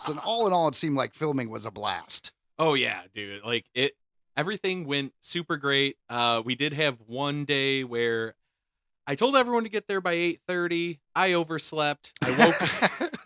So all in all, it seemed like filming was a blast. Oh yeah, dude. Like everything went super great. We did have one day where I told everyone to get there by 8:30. I overslept. I woke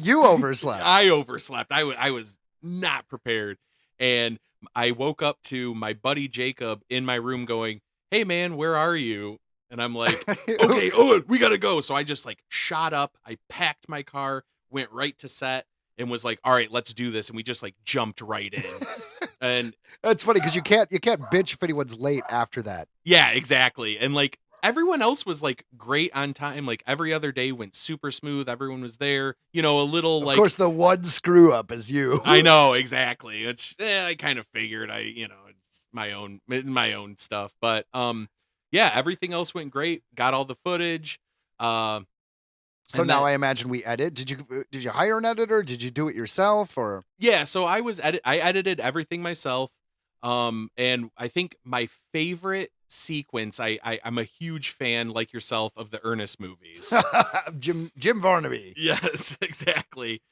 You overslept. I overslept. I was not prepared. And I woke up to my buddy Jacob in my room going, "Hey man, where are you?" And I'm like, "Okay, Owen, we got to go." So I just like shot up. I packed my car, went right to set and was like, "All right, let's do this." And we just like jumped right in. And That's funny because you can't bitch if anyone's late after that. yeah, exactly. And like everyone else was like great on time. Like every other day went super smooth. Everyone was there. You know, a little Of like course, the one screw up is you. I know exactly. It's I kind of figured it's my own stuff. But yeah, everything else went great. Got all the footage. So and now then- I imagine we edit. Did you hire an editor? Did you do it yourself or? Yeah, so I edited everything myself. And I think my favorite sequence, I'm a huge fan like yourself of the Ernest movies. Jim Barnaby. Yes, exactly.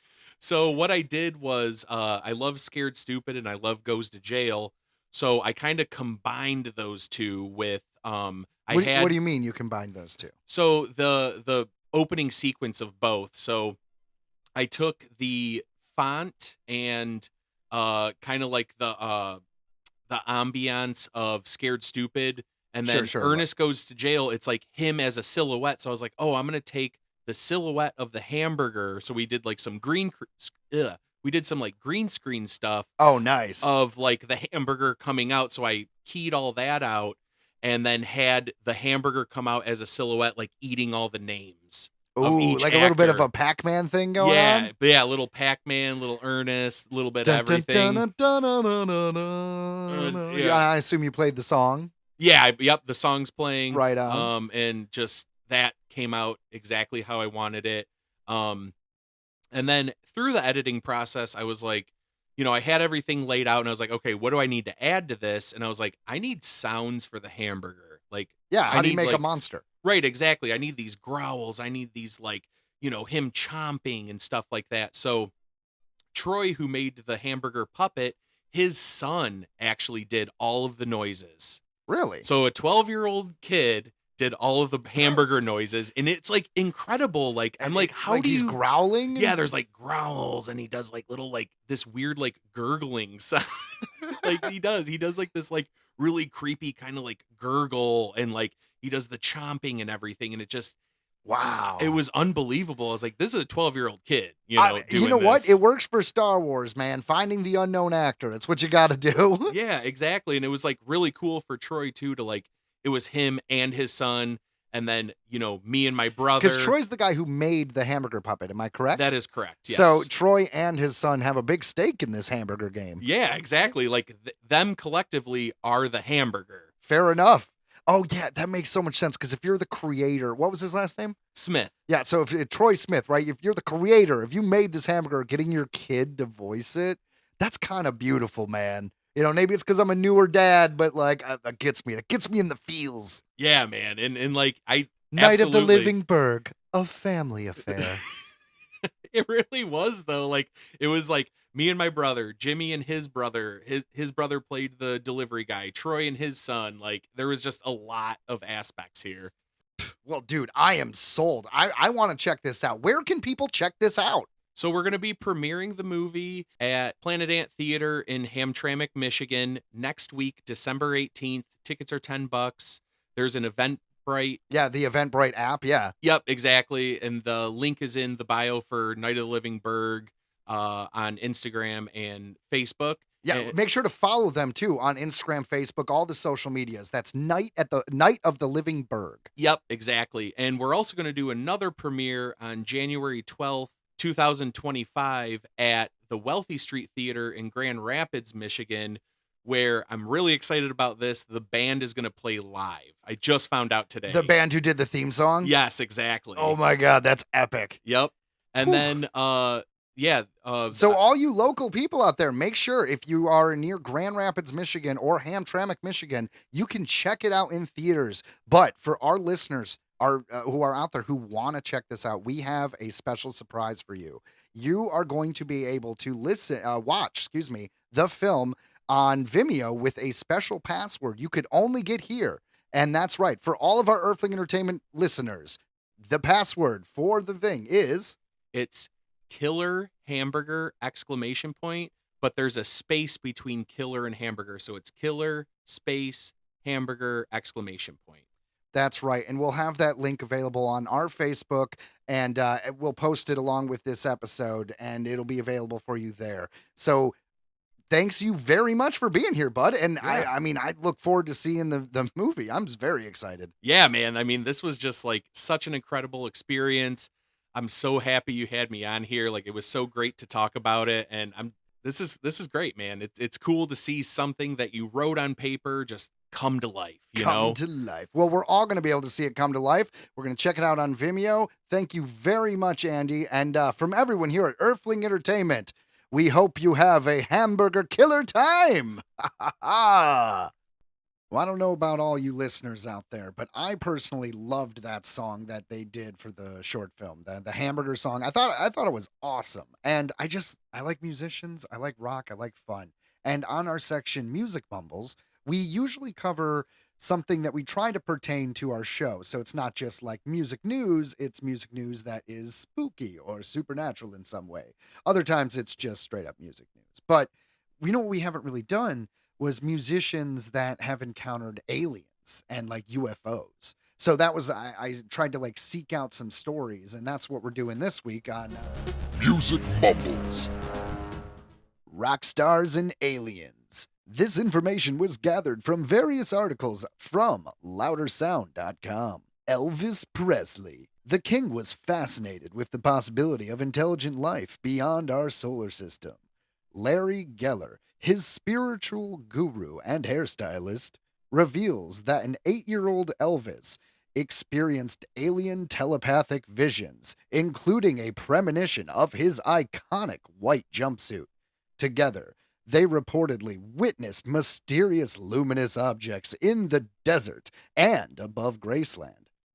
So what I did was I love Scared Stupid and I love Goes to Jail. So I kind of combined those two with What do you mean you combined those two? so the opening sequence of both. So I took the font and kind of like the ambiance of Scared Stupid, and then Sure. Ernest Goes to Jail. It's like him as a silhouette. So I was like, oh, I'm gonna take the silhouette of the hamburger. So we did like some we did some like green screen stuff Oh, nice. of like the hamburger coming out. So I keyed all that out and then had the hamburger come out as a silhouette, like eating all the names. of Ooh, each like a little bit of actor. a Pac-Man thing going Yeah, on. yeah, little Pac-Man, little Ernest, little bit of Dun, dun, everything. dun, dun, dun, dun, dun, dun, dun. yeah. Yeah, I assume you played the song. Yeah, yep, the song's playing. Right on. And just that came out exactly how I wanted it. And then through the editing process, I was like, I had everything laid out and I was like, okay, what do I need to add to this? And I was like, I need sounds for the hamburger. Like, Yeah, I how do you need, make a like- monster? right, exactly. I need these growls. I need these like, him chomping and stuff like that. So Troy, who made the hamburger puppet, his son actually did all of the noises. Really? So a 12-year-old kid did all of the hamburger noises, and it's like incredible. Like I'm like, how do he's you? growling? Yeah, there's like growls, and he does like little like this weird like gurgling sound. Like he does like this like really creepy kind of like gurgle, and like he does the chomping and everything, and it just Wow. it was unbelievable. I was like, this is a 12-year-old kid, You doing know what? this. It works for Star Wars, man. Finding the unknown actor. That's what you got to do. Yeah, exactly. And it was like really cool for Troy too to like it was him and his son, and then me and my brother. Because Troy's the guy who made the hamburger puppet. Am I correct? That is correct. Yes. So Troy and his son have a big stake in this hamburger game. Yeah, exactly. Like them collectively are the hamburger. Fair enough. Oh, yeah, that makes so much sense. Because if you're the creator, what was his last name? Smith. Yeah, so if Troy Smith, right? If you're the creator, if you made this hamburger, getting your kid to voice it, that's kind of beautiful, man. Maybe it's because I'm a newer dad, but like that gets me. That gets me in the feels. Yeah, man. And like I Night of the absolutely- Living Burg, a family affair. It really was though. Like it was like me and my brother, Jimmy and his brother. His brother played the delivery guy, Troy and his son. Like there was just a lot of aspects here. Well, dude, I am sold. I want to check this out. Where can people check this out? So we're going to be premiering the movie at Planet Ant Theater in Hamtramck, Michigan next week, December 18th. Tickets are $10. There's an Eventbrite. Yeah, the Eventbrite app. Yeah. Yep, exactly. And the link is in the bio for Night of the Living Burg on Instagram and Facebook. Yeah, And- make sure to follow them too on Instagram, Facebook, all the social medias. That's Night of the Living Burg. Yep, exactly. And we're also going to do another premiere on January 12th, 2025 at the Wealthy Street Theater in Grand Rapids, Michigan, where I'm really excited about this. The band is going to play live. I just found out today. The band who did the theme song? Yes, exactly. Oh my God, that's epic. Yep. And Whew. then So all you local people out there, make sure if you are near Grand Rapids, Michigan or Hamtramck, Michigan, you can check it out in theaters. But for our listeners, are out there who want to check this out, we have a special surprise for you. You are going to be able to watch, the film on Vimeo with a special password you could only get here. And that's right, for all of our Earthling Entertainment listeners, the password for the thing is It's killer hamburger exclamation point, but there's a space between killer and hamburger. So it's killer space hamburger exclamation point. That's right. And we'll have that link available on our Facebook, and we'll post it along with this episode, and it'll be available for you there. So thanks you very much for being here, bud. And Yeah. I mean, I look forward to seeing the movie. I'm just very excited. Yeah, man. I mean, this was just like such an incredible experience. I'm so happy you had me on here. Like it was so great to talk about it. And this is great, man. It's cool to see something that you wrote on paper just come to life, you Come know? to life. Well, we're all going to be able to see it come to life. We're going to check it out on Vimeo. Thank you very much, Andy. And from everyone here at Earthling Entertainment, we hope you have a hamburger killer time. Well, I don't know about all you listeners out there, but I personally loved that song that they did for the short film, the hamburger song. I thought it was awesome. And I like musicians, I like rock, I like fun. And on our section Music Mumbles, we usually cover something that we try to pertain to our show. So it's not just like music news, it's music news that is spooky or supernatural in some way. Other times it's just straight up music news. But we know what we haven't really done was musicians that have encountered aliens and like UFOs. So that was I tried to like seek out some stories, and that's what we're doing this week on Music Mumbles. Rock Stars and Aliens. This information was gathered from various articles from loudersound.com. Elvis Presley. The king was fascinated with the possibility of intelligent life beyond our solar system. Larry Geller, his spiritual guru and hairstylist, reveals that an 8-year-old Elvis experienced alien telepathic visions, including a premonition of his iconic white jumpsuit. Together, they reportedly witnessed mysterious luminous objects in the desert and above Graceland.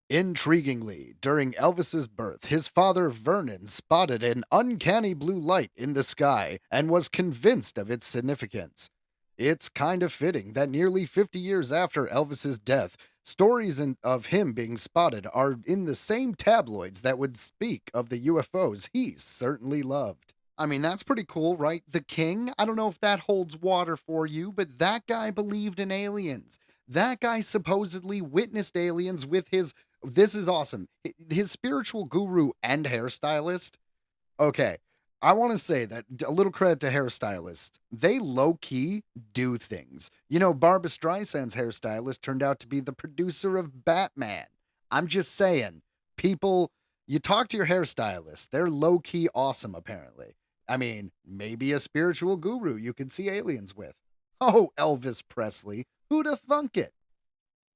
Intriguingly, during Elvis's birth, his father Vernon spotted an uncanny blue light in the sky and was convinced of its significance. It's kind of fitting that nearly 50 years after Elvis's death, stories of him being spotted are in the same tabloids that would speak of the UFOs he certainly loved. I mean, that's pretty cool, right? The king? I don't know if that holds water for you, but that guy believed in aliens. That guy supposedly witnessed aliens with his. This is awesome. His spiritual guru and hairstylist. Okay, I want to say that a little credit to hairstylists. They low key do things. You know, Barbra Streisand's hairstylist turned out to be the producer of Batman. I'm just saying, people, you talk to your hairstylist. They're low key awesome, apparently. I mean, maybe a spiritual guru you could see aliens with. Oh, Elvis Presley, who'da thunk it?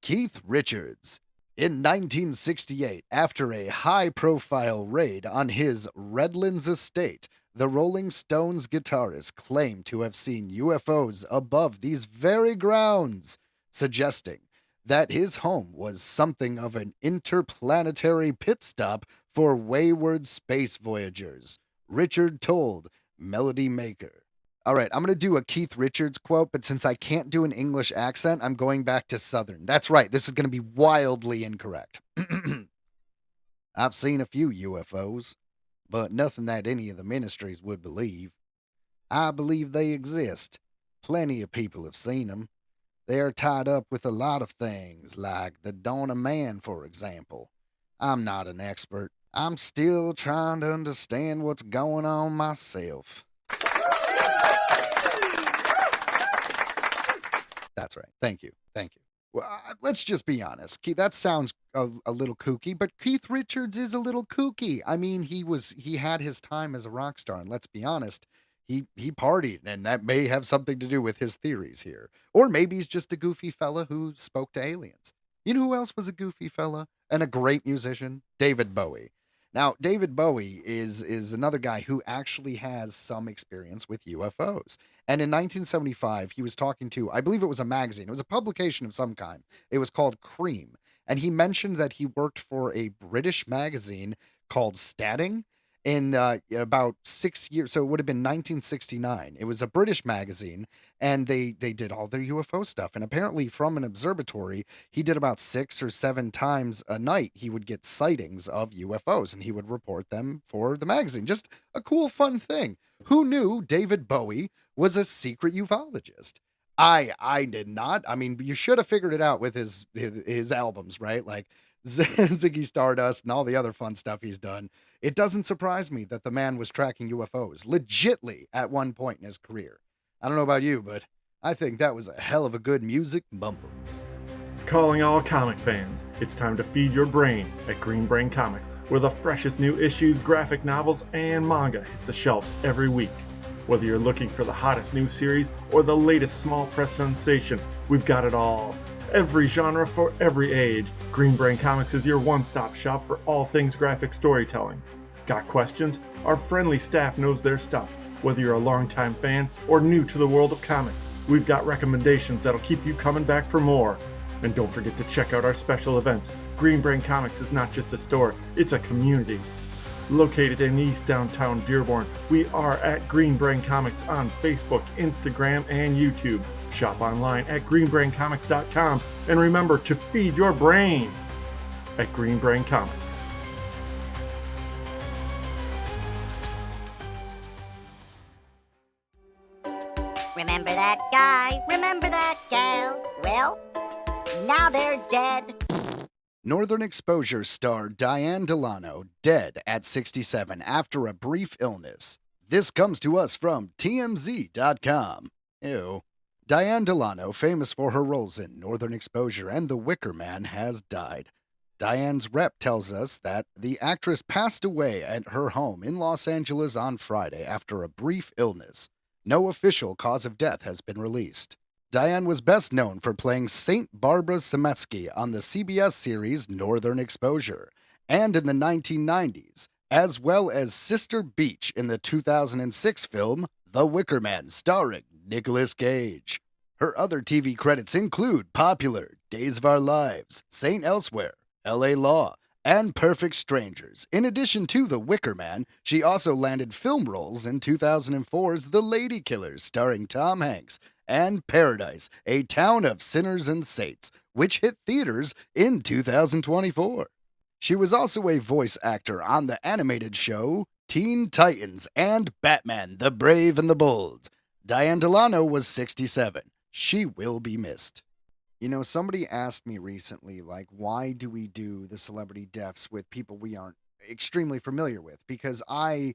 Keith Richards. In 1968, after a high-profile raid on his Redlands estate, the Rolling Stones guitarist claimed to have seen UFOs above these very grounds, suggesting that his home was something of an interplanetary pit stop for wayward space voyagers, Richard told Melody Maker. All right, I'm going to do a Keith Richards quote, but since I can't do an English accent, I'm going back to Southern. That's right, this is going to be wildly incorrect. I've seen a few UFOs, but nothing that any of the ministries would believe. I believe they exist. Plenty of people have seen them. They are tied up with a lot of things, like the dawn of man, for example. I'm not an expert. I'm still trying to understand what's going on myself. That's right. Thank you. Thank you. Well, let's just be honest. That sounds a little kooky, but Keith Richards is a little kooky. I mean, he had his time as a rock star, and let's be honest, he partied, and that may have something to do with his theories here. Or maybe he's just a goofy fella who spoke to aliens. You know who else was a goofy fella and a great musician? David Bowie. Now, David Bowie is another guy who actually has some experience with UFOs. And in 1975, he was talking to, I believe it was a magazine. It was a publication of some kind. It was called Cream. and he mentioned that he worked for a British magazine called Statting in about 6 years. So it would have been 1969. It was a British magazine, and they did all their UFO stuff. And apparently, from an observatory, he did about 6 or 7 times a night. He would get sightings of UFOs, and he would report them for the magazine. Just a cool, fun thing. Who knew David Bowie was a secret ufologist? I did not. I mean, you should have figured it out with his albums, right? Like Ziggy Stardust and all the other fun stuff he's done. It doesn't surprise me that the man was tracking UFOs legitly at one point in his career. I don't know about you, but I think that was a hell of a good music mumbles. Calling all comic fans, it's time to feed your brain at Green Brain Comics, where the freshest new issues, graphic novels, and manga hit the shelves every week. Whether you're looking for the hottest new series or the latest small press sensation, we've got it all. Every genre for every age, Green Brain Comics is your one-stop shop for all things graphic storytelling. Got questions? Our friendly staff knows their stuff. Whether you're a longtime fan or new to the world of comics, we've got recommendations that'll keep you coming back for more. And don't forget to check out our special events. Green Brain Comics is not just a store, it's a community. Located in East Downtown Dearborn, we are at Green Brain Comics on Facebook, Instagram, and YouTube. Shop online at greenbraincomics.com, and remember to feed your brain at Green Brain Comics. Remember that guy? Remember that gal? Well, now they're dead. Northern Exposure star Diane Delano dead at 67 after a brief illness. This comes to us from TMZ.com. Ew. Diane Delano, famous for her roles in Northern Exposure and The Wicker Man, has died. Diane's rep tells us that the actress passed away at her home in Los Angeles on Friday after a brief illness. No official cause of death has been released. Diane was best known for playing St. Barbara Semetsky on the CBS series Northern Exposure, and in the 1990s, as well as Sister Beach in the 2006 film The Wicker Man, starring Nicolas Cage. Her other TV credits include Popular, Days of Our Lives, St. Elsewhere, L.A. Law, and Perfect Strangers. In addition to The Wicker Man, she also landed film roles in 2004's The Lady Killers, starring Tom Hanks, and Paradise, A Town of Sinners and Saints, which hit theaters in 2024. She was also a voice actor on the animated show Teen Titans and Batman, the Brave and the Bold. Diane Delano was 67. She will be missed. You know, somebody asked me recently, like, why do we do the celebrity deaths with people we aren't extremely familiar with? Because I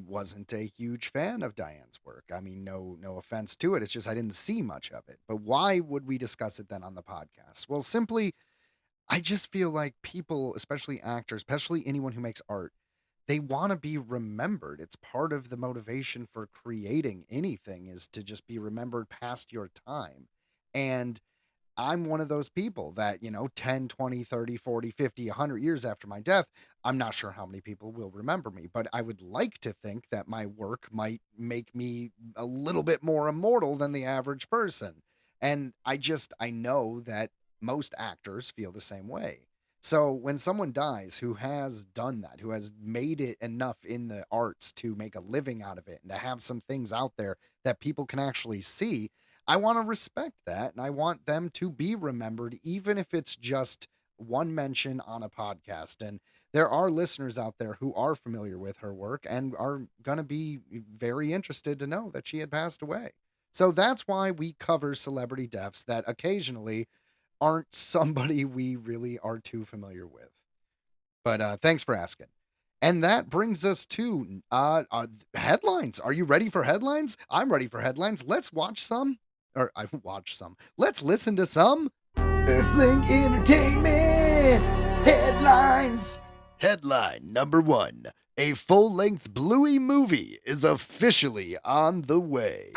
wasn't a huge fan of Diane's work. I mean, no offense to it. It's just I didn't see much of it. But why would we discuss it then on the podcast? Well, simply, I just feel like people, especially actors, especially anyone who makes art, they want to be remembered. It's part of the motivation for creating anything is to just be remembered past your time. And I'm one of those people that, 10, 20, 30, 40, 50, 100 years after my death, I'm not sure how many people will remember me, but I would like to think that my work might make me a little bit more immortal than the average person. And I know that most actors feel the same way. So when someone dies who has done that, who has made it enough in the arts to make a living out of it and to have some things out there that people can actually see, I want to respect that, and I want them to be remembered, even if it's just one mention on a podcast. And there are listeners out there who are familiar with her work and are going to be very interested to know that she had passed away. So that's why we cover celebrity deaths that occasionally aren't somebody we really are too familiar with. But thanks for asking. And that brings us to headlines. Are you ready for headlines? I'm ready for headlines. Let's watch some. Or I watch some. Let's listen to some Earthling Entertainment headlines. Headline number 1. A full-length Bluey movie is officially on the way.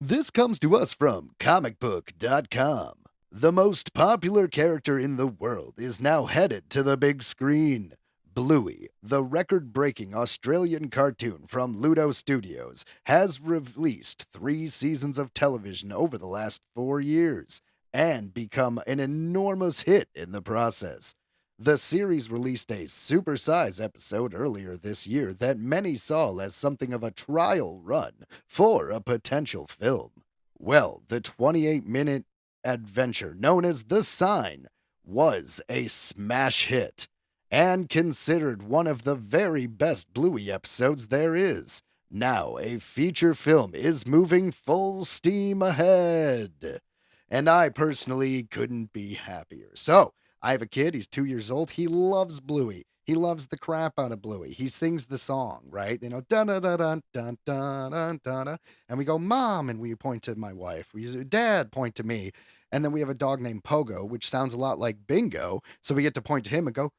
This comes to us from comicbook.com. The most popular character in the world is now headed to the big screen. Bluey, the record-breaking Australian cartoon from Ludo Studios, has released 3 seasons of television over the last 4 years and become an enormous hit in the process. The series released a supersize episode earlier this year that many saw as something of a trial run for a potential film. Well, the 28-minute adventure known as The Sign was a smash hit and considered one of the very best Bluey episodes there is. Now, a feature film is moving full steam ahead. And I personally couldn't be happier. So, I have a kid, he's 2 years old. He loves Bluey. He loves the crap out of Bluey. He sings the song, right? You know, dun dun dun dun dun dun dun dun. And we go, Mom, and we point to my wife. We say, Dad, point to me. And then we have a dog named Pogo, which sounds a lot like Bingo. So we get to point to him and go,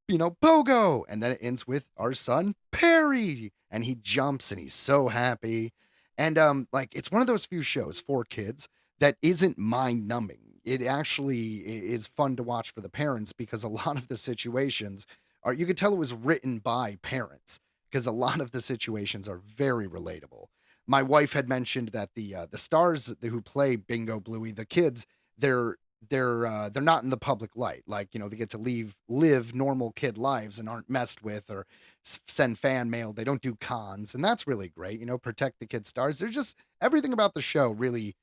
you know, Pogo. And then it ends with our son, Perry. And he jumps and he's so happy. And like it's one of those few shows for kids that isn't mind numbing. It actually is fun to watch for the parents because a lot of the situations are, you could tell it was written by parents because a lot of the situations are very relatable. My wife had mentioned that the stars who play Bingo, Bluey, the kids, they're they're not in the public light. Like, you know, they get to live normal kid lives and aren't messed with or send fan mail. They don't do cons, and that's really great. You know, protect the kid stars. There's just everything about the show really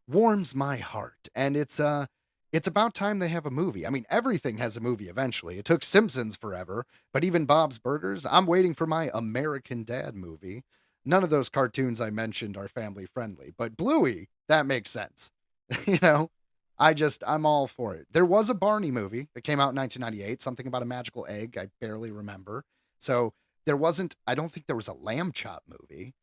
warms my heart, and it's about time they have a movie. I mean, everything has a movie eventually. It took Simpsons forever, but even Bob's Burgers. I'm waiting for my American Dad movie. None of those cartoons I mentioned are family friendly, but Bluey, that makes sense. You know, I'm all for it. There was a Barney movie that came out in 1998, something about a magical egg. I barely remember. So there wasn't, I don't think there was a Lamb Chop movie.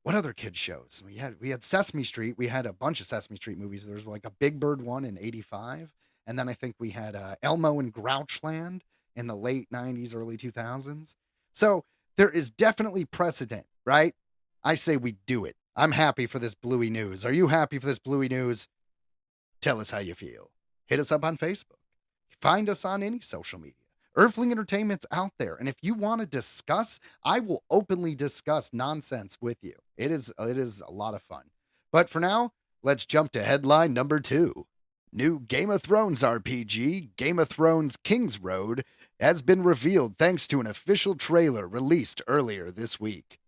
What other kids shows? We had Sesame Street. We had a bunch of Sesame Street movies. There was like a Big Bird one in '85, and then I think we had Elmo and Grouchland in the late '90s, early 2000s. So there is definitely precedent, right? I say we do it. I'm happy for this Bluey news. Are you happy for this Bluey news? Tell us how you feel. Hit us up on Facebook. Find us on any social media. Earthling Entertainment's out there, and if you want to discuss, I will openly discuss nonsense with you. It is a lot of fun. But for now, let's jump to headline number 2. New Game of Thrones RPG, Game of Thrones King's Road, has been revealed thanks to an official trailer released earlier this week.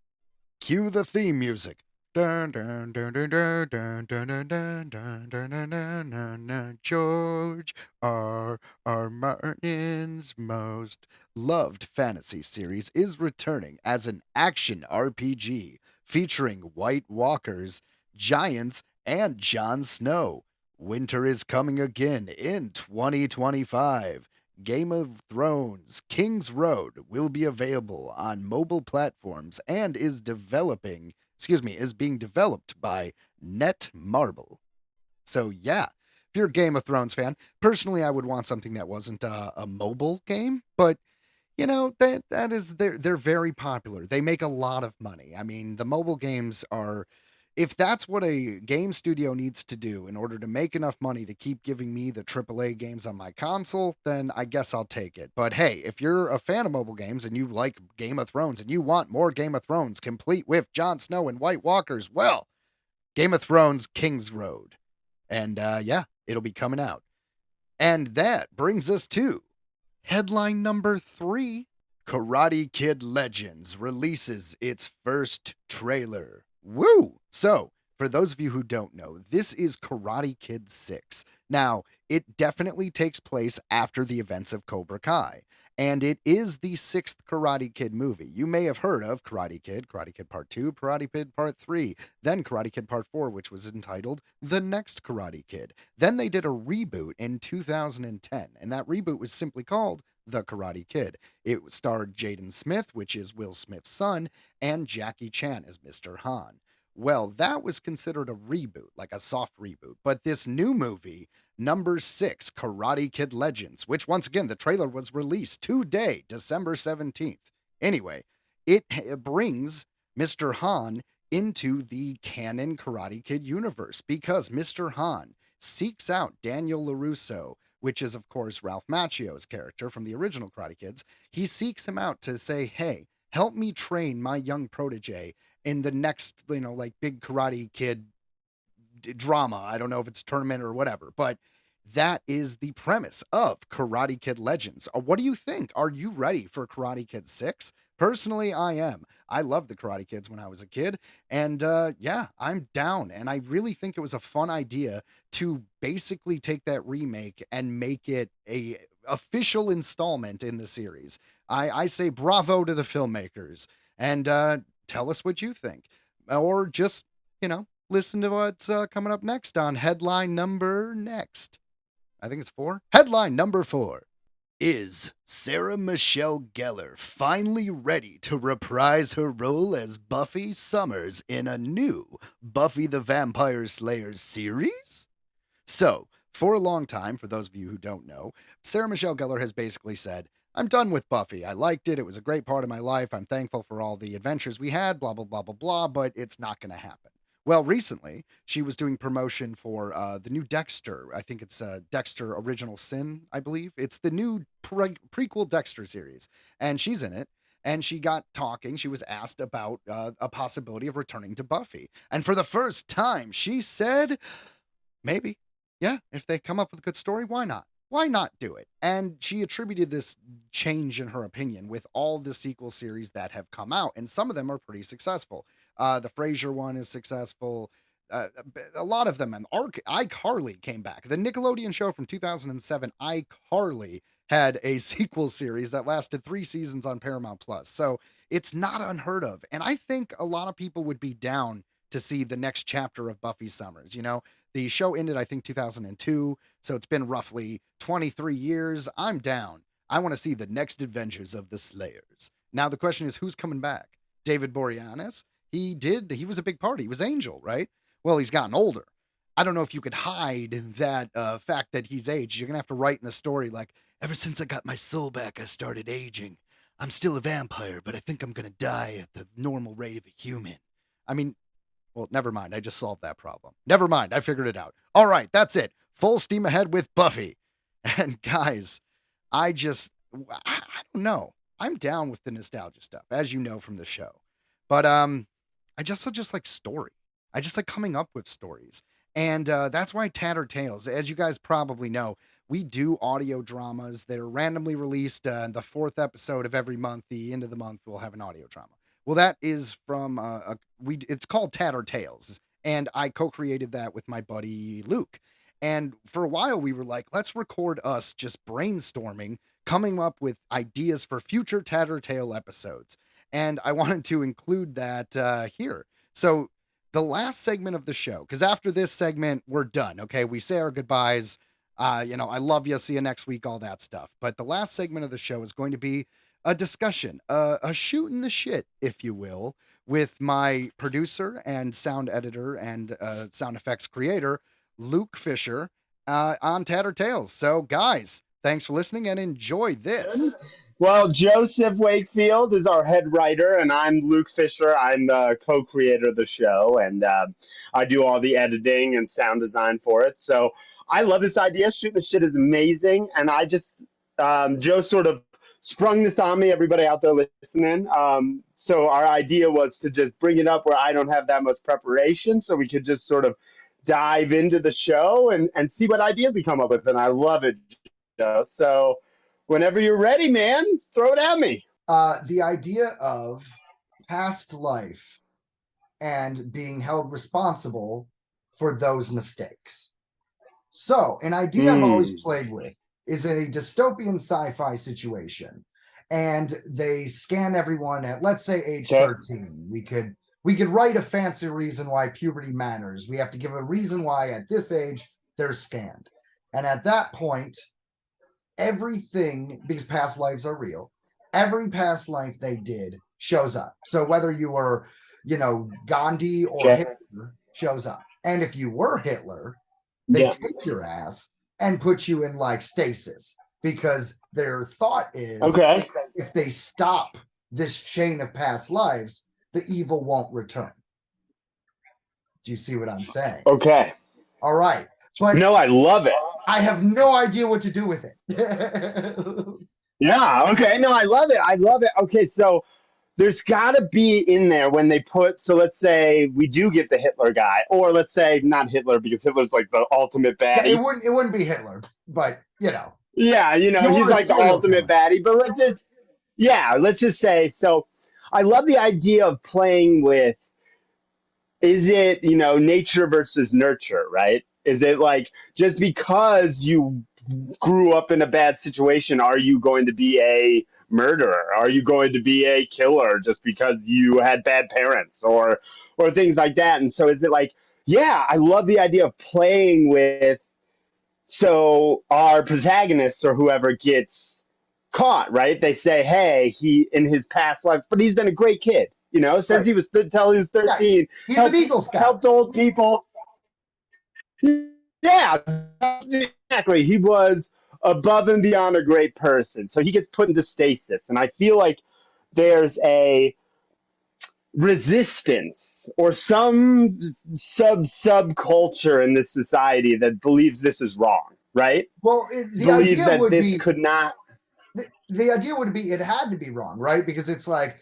Cue the theme music. Dun, dun, dun, dun, dun, dun, dun, dun, dun, dun, dun, dun, dun, dun, dun. George R. Martin's most loved fantasy series is returning as an action RPG featuring White Walkers, giants, and Jon Snow. Winter is coming again in 2025. Game of Thrones King's Road will be available on mobile platforms and is being developed by Netmarble. So yeah, if you're a Game of Thrones fan, personally I would want something that wasn't a mobile game, but you know, they're very popular. They make a lot of money. I mean, the mobile games are, if that's what a game studio needs to do in order to make enough money to keep giving me the AAA games on my console, then I guess I'll take it. But hey, if you're a fan of mobile games and you like Game of Thrones and you want more Game of Thrones complete with Jon Snow and White Walkers, well, Game of Thrones King's Road. And yeah, it'll be coming out. And that brings us to headline number 3. Karate Kid Legends releases its first trailer. Woo! So, for those of you who don't know, this is Karate Kid 6. Now, it definitely takes place after the events of Cobra Kai, and it is the 6th Karate Kid movie. You may have heard of Karate Kid Part 2, Karate Kid Part 3, then Karate Kid Part 4, which was entitled The Next Karate Kid. Then they did a reboot in 2010, and that reboot was simply called The Karate Kid. It starred Jaden Smith, which is Will Smith's son, and Jackie Chan as Mr. Han. Well, that was considered a reboot, like a soft reboot. But this new movie, number 6, Karate Kid Legends, which once again, the trailer was released today, December 17th. Anyway, it brings Mr. Han into the canon Karate Kid universe because Mr. Han seeks out Daniel LaRusso, which is, of course, Ralph Macchio's character from the original Karate Kids. He seeks him out to say, hey, help me train my young protege in the next, like big Karate Kid drama. I don't know if it's tournament or whatever, but that is the premise of Karate Kid Legends. What do you think? Are you ready for Karate Kid 6? Personally, I am. I loved the Karate Kids when I was a kid, and yeah, I'm down. And I really think it was a fun idea to basically take that remake and make it a official installment in the series. I say bravo to the filmmakers, and tell us what you think, or just listen to what's coming up next on headline number next. I think it's 4. Headline number 4. Is Sarah Michelle Gellar finally ready to reprise her role as Buffy Summers in a new Buffy the Vampire Slayer series? So, for a long time, for those of you who don't know, Sarah Michelle Gellar has basically said, I'm done with Buffy. I liked it. It was a great part of my life. I'm thankful for all the adventures we had, blah, blah, blah, blah, blah, but it's not going to happen. Well, recently, she was doing promotion for the new Dexter. I think it's Dexter Original Sin, I believe. It's the new prequel Dexter series, and she's in it. And she got talking. She was asked about a possibility of returning to Buffy. And for the first time, she said, maybe. Yeah, if they come up with a good story, why not? Why not do it? And she attributed this change in her opinion with all the sequel series that have come out, and some of them are pretty successful. The Frasier one is successful. A lot of them. And iCarly came back. The Nickelodeon show from 2007, iCarly, had a sequel series that lasted 3 seasons on Paramount Plus. So it's not unheard of. And I think a lot of people would be down to see the next chapter of Buffy Summers. The show ended, I think, 2002, so it's been roughly 23 years. I'm down. I want to see the next adventures of the Slayers. Now, the question is, who's coming back? David Boreanaz? He was a big part. He was Angel, right? Well, he's gotten older. I don't know if you could hide that fact that he's aged. You're going to have to write in the story like, ever since I got my soul back, I started aging. I'm still a vampire, but I think I'm going to die at the normal rate of a human. I mean, well, never mind. I just solved that problem. Never mind. I figured it out. All right, that's it. Full steam ahead with Buffy. And guys, I don't know. I'm down with the nostalgia stuff, as you know from the show. But I just like story. I just like coming up with stories. And that's why Tattered Tales, as you guys probably know, we do audio dramas that are randomly released. The 4th episode of every month, the end of the month, we'll have an audio drama. Well, that is from it's called Tattered Tales, and I co-created that with my buddy Luke. And for a while, we were like, let's record us just brainstorming, coming up with ideas for future Tattered Tale episodes. And I wanted to include that here. So the last segment of the show, because after this segment, we're done. Okay, we say our goodbyes. I love you. See you next week. All that stuff. But the last segment of the show is going to be a discussion, a shooting the shit, if you will, with my producer and sound editor and sound effects creator, Luke Fisher, on Tattered Tales. So, guys, thanks for listening and enjoy this. Well, Joseph Wakefield is our head writer, and I'm Luke Fisher. I'm the co-creator of the show, and I do all the editing and sound design for it. So I love this idea. Shooting the shit is amazing, and I just, Joe sort of sprung this on me, everybody out there listening. So our idea was to just bring it up where I don't have that much preparation, so we could just sort of dive into the show and see what ideas we come up with. And I love it, Joe. So whenever you're ready, man, throw it at me. The idea of past life and being held responsible for those mistakes. So an idea I've always played with is a dystopian sci-fi situation, and they scan everyone at, let's say, age 13. We could write a fancy reason why puberty matters. We have to give a reason why at this age they're scanned. And at that point, everything, because past lives are real, every past life they did shows up. So whether you were, Gandhi or Hitler, shows up. And if you were Hitler, they take your ass and put you in like stasis, because their thought is, if they stop this chain of past lives, the evil won't return. Do you see what I'm saying? Okay. All right. But no, I love it. I have no idea what to do with it. Yeah. Okay. No, I love it. I love it. Okay. So there's got to be in there when they put, so let's say we do get the Hitler guy, or let's say not Hitler because Hitler's like the ultimate Yeah, baddie. it wouldn't be Hitler, but you know. Yeah, you know, he's like the ultimate baddie. But let's just say, so I love the idea of playing with, is it, you know, nature versus nurture, right? Is it like just because you grew up in a bad situation, are you going to be a murderer? Are you going to be a killer just because you had bad parents or things like that? And so is it like, yeah, I love the idea of playing with, so our protagonist or whoever gets caught, right? They say, hey, he in his past life, but he's been a great kid, you know, since he was until he was 13. He's an Eagle Scout. Helped old people. Yeah, exactly. He was above and beyond a great person. So he gets put into stasis. And I feel like there's a resistance or some subculture in this society that believes this is wrong, right? Well, believes that this could not. The idea would be it had to be wrong, right? Because it's like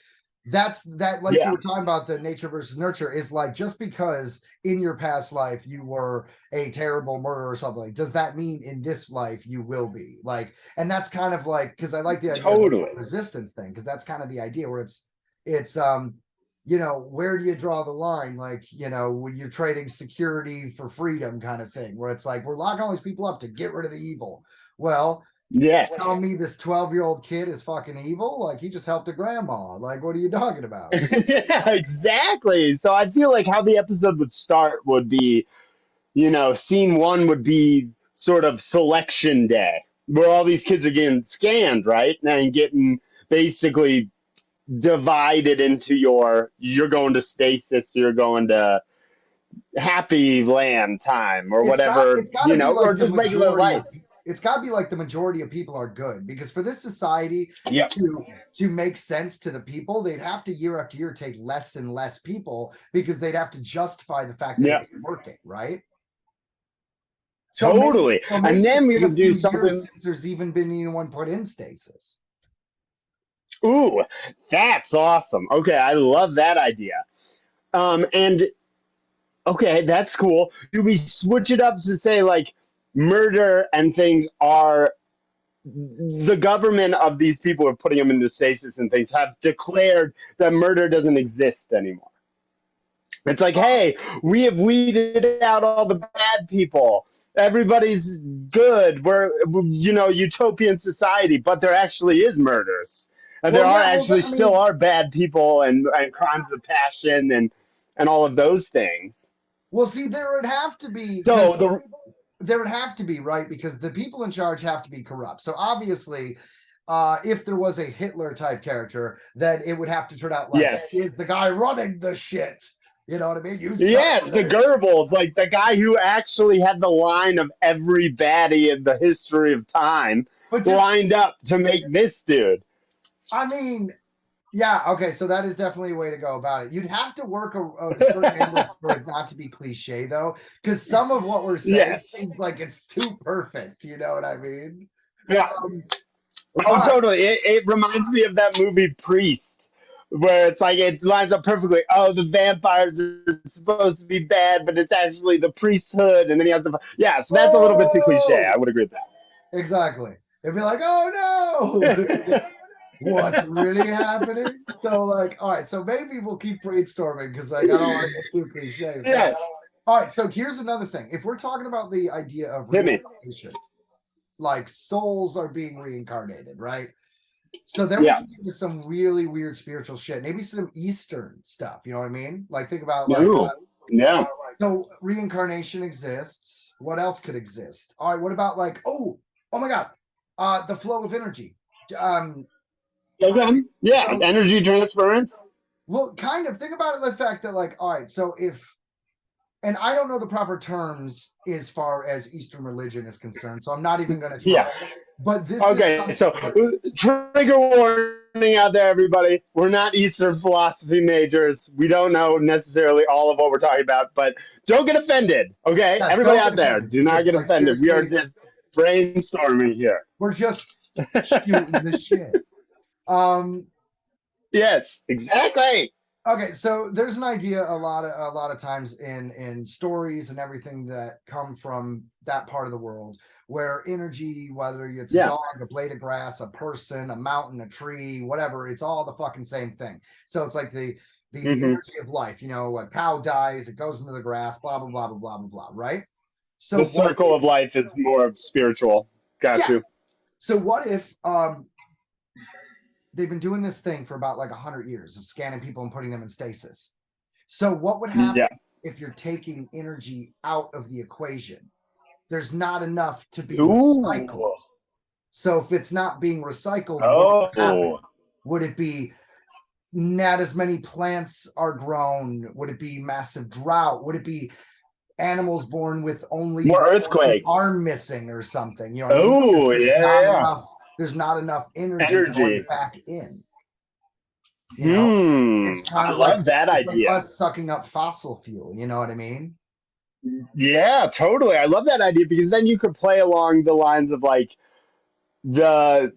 like you were talking about the nature versus nurture is like, just because in your past life you were a terrible murderer or something, like, does that mean in this life you will be like? And that's kind of like, because I like the idea of the resistance thing, because that's kind of the idea where it's you know, where do you draw the line? Like, you know, when you're trading security for freedom kind of thing, where it's like, we're locking all these people up to get rid of the evil. Well, yes. Tell me this 12-year-old kid is fucking evil? Like, he just helped a grandma. Like, what are you talking about? Yeah, exactly. So I feel like how the episode would start would be, you know, scene one would be sort of selection day, where all these kids are getting scanned, right? And getting basically divided into you're going to stasis, you're going to happy land time or whatever, you know, or just regular life. It's got to be like the majority of people are good, because for this society to make sense to the people, they'd have to year after year take less and less people, because they'd have to justify the fact that it's working, right? So totally. maybe and then we could do something since there's even been anyone put in stasis. Ooh, that's awesome. Okay, I love that idea. And okay, that's cool. Do we switch it up to say like murder and things are the government of these people who are putting them into stasis and things have declared that murder doesn't exist anymore? It's like, hey, we have weeded out all the bad people. Everybody's good. We're, you know, utopian society, but there actually is murders. And there are actually still are bad people and crimes of passion and all of those things. Well, see, there would have to be. So there would have to be, right? Because the people in charge have to be corrupt. So obviously, if there was a Hitler type character, then it would have to turn out like is the guy running the shit. You know what I mean? The Goebbels, like the guy who actually had the line of every baddie in the history of time lined up to make this dude. I mean, yeah, okay, so that is definitely a way to go about it. You'd have to work a certain angle for it not to be cliche, though, because some of what we're saying seems like it's too perfect. You know what I mean? Yeah. Totally. It reminds me of that movie Priest, where it's like it lines up perfectly. Oh, the vampires are supposed to be bad, but it's actually the priesthood, and then he has so that's a little bit too cliche. I would agree with that. Exactly. It'd be like, oh no. What's really happening? So, like, all right, so maybe we'll keep brainstorming because like, I don't want to get too cliche. Yes. All right, so here's another thing. If we're talking about the idea of reincarnation, like souls are being reincarnated, right? So then we can get into some really weird spiritual shit. Maybe some Eastern stuff. You know what I mean? Like, think about like, so reincarnation exists. What else could exist? All right, what about like, oh my God, the flow of energy. Okay. Yeah, so, energy transference. Well, kind of think about it, the fact that like, all right, so and I don't know the proper terms as far as Eastern religion is concerned, so I'm not even going to try. Yeah. But this so trigger warning out there, everybody. We're not Eastern philosophy majors. We don't know necessarily all of what we're talking about, but don't get offended, okay? Yes, everybody out there, do not get offended. We are just brainstorming here. We're just shooting the shit. Yes, exactly. Okay, so there's an idea a lot of times in stories and everything that come from that part of the world where energy, whether it's a dog, a blade of grass, a person, a mountain, a tree, whatever, it's all the fucking same thing. So it's like the energy of life. You know, a cow dies, it goes into the grass, blah blah blah blah blah blah blah. Right? So the circle of life is more spiritual. Got you. So what if they've been doing this thing for about like 100 years of scanning people and putting them in stasis. So what would happen if you're taking energy out of the equation? There's not enough to be recycled. So if it's not being recycled, what would happen? Would it be not as many plants are grown? Would it be massive drought? Would it be animals born with only more earthquakes, arm missing or something? You know what I mean? There's not enough energy going back in. You know, it's kind of like that idea. Like us sucking up fossil fuel. You know what I mean? Yeah, totally. I love that idea because then you could play along the lines of like the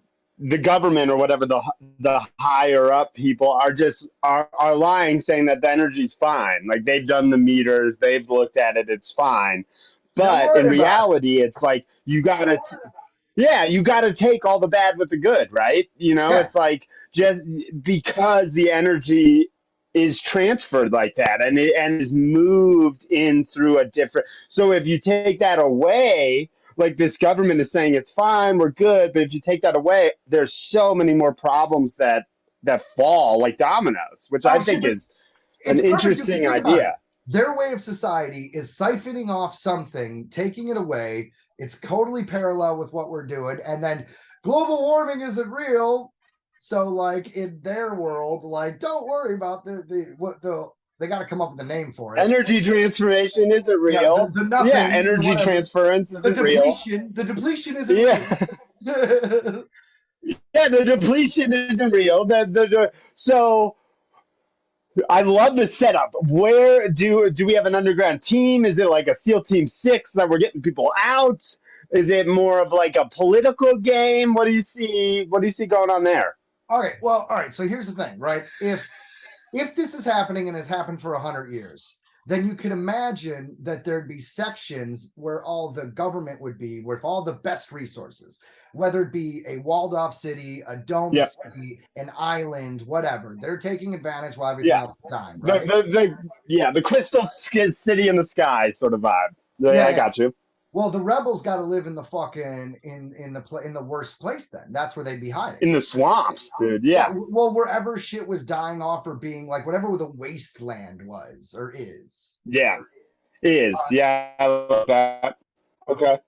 government or whatever, the higher up people are lying, saying that the energy's fine. Like they've done the meters, they've looked at it, it's fine. But in reality, it's like you gotta take all the bad with the good, right? You know, it's like just because the energy is transferred like that and is moved in through a different. So if you take that away, like this government is saying it's fine, we're good, but if you take that away, there's so many more problems that fall like dominoes, which I think is an interesting idea. Their way of society is siphoning off something, taking it away. It's totally parallel with what we're doing. And then global warming isn't real. So like in their world, like don't worry about they got to come up with a name for it. Energy transformation isn't real. Energy transference isn't real. The depletion isn't real. The depletion isn't real. So I love the setup. Where do we have an underground team? Is it like a SEAL Team 6 that we're getting people out? Is it more of like a political game? What do you see going on there? All right. So here's the thing, right? If this is happening and has happened for 100 years, then you can imagine that there'd be sections where all the government would be, with all the best resources, whether it be a walled off city, a dome city, an island, whatever. They're taking advantage while everything else is dying. Right? The crystal city in the sky sort of vibe. I got you. Well, the rebels got to live in the fucking in the worst place. Then that's where they'd be hiding. In the swamps, dude. Yeah. Well, wherever shit was dying off or being like whatever the wasteland was or is. Yeah, is. I love that. Okay.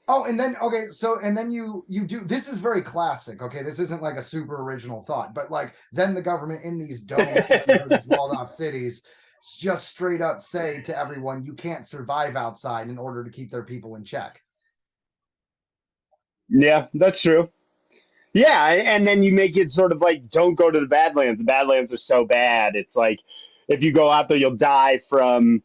Oh, and then you do. This is very classic. Okay, this isn't like a super original thought, but like then the government in these domes, these walled off cities, just straight up say to everyone, you can't survive outside in order to keep their people in check. Yeah, that's true. Yeah, and then you make it sort of like, don't go to the Badlands. The Badlands are so bad. It's like, if you go out there, you'll die from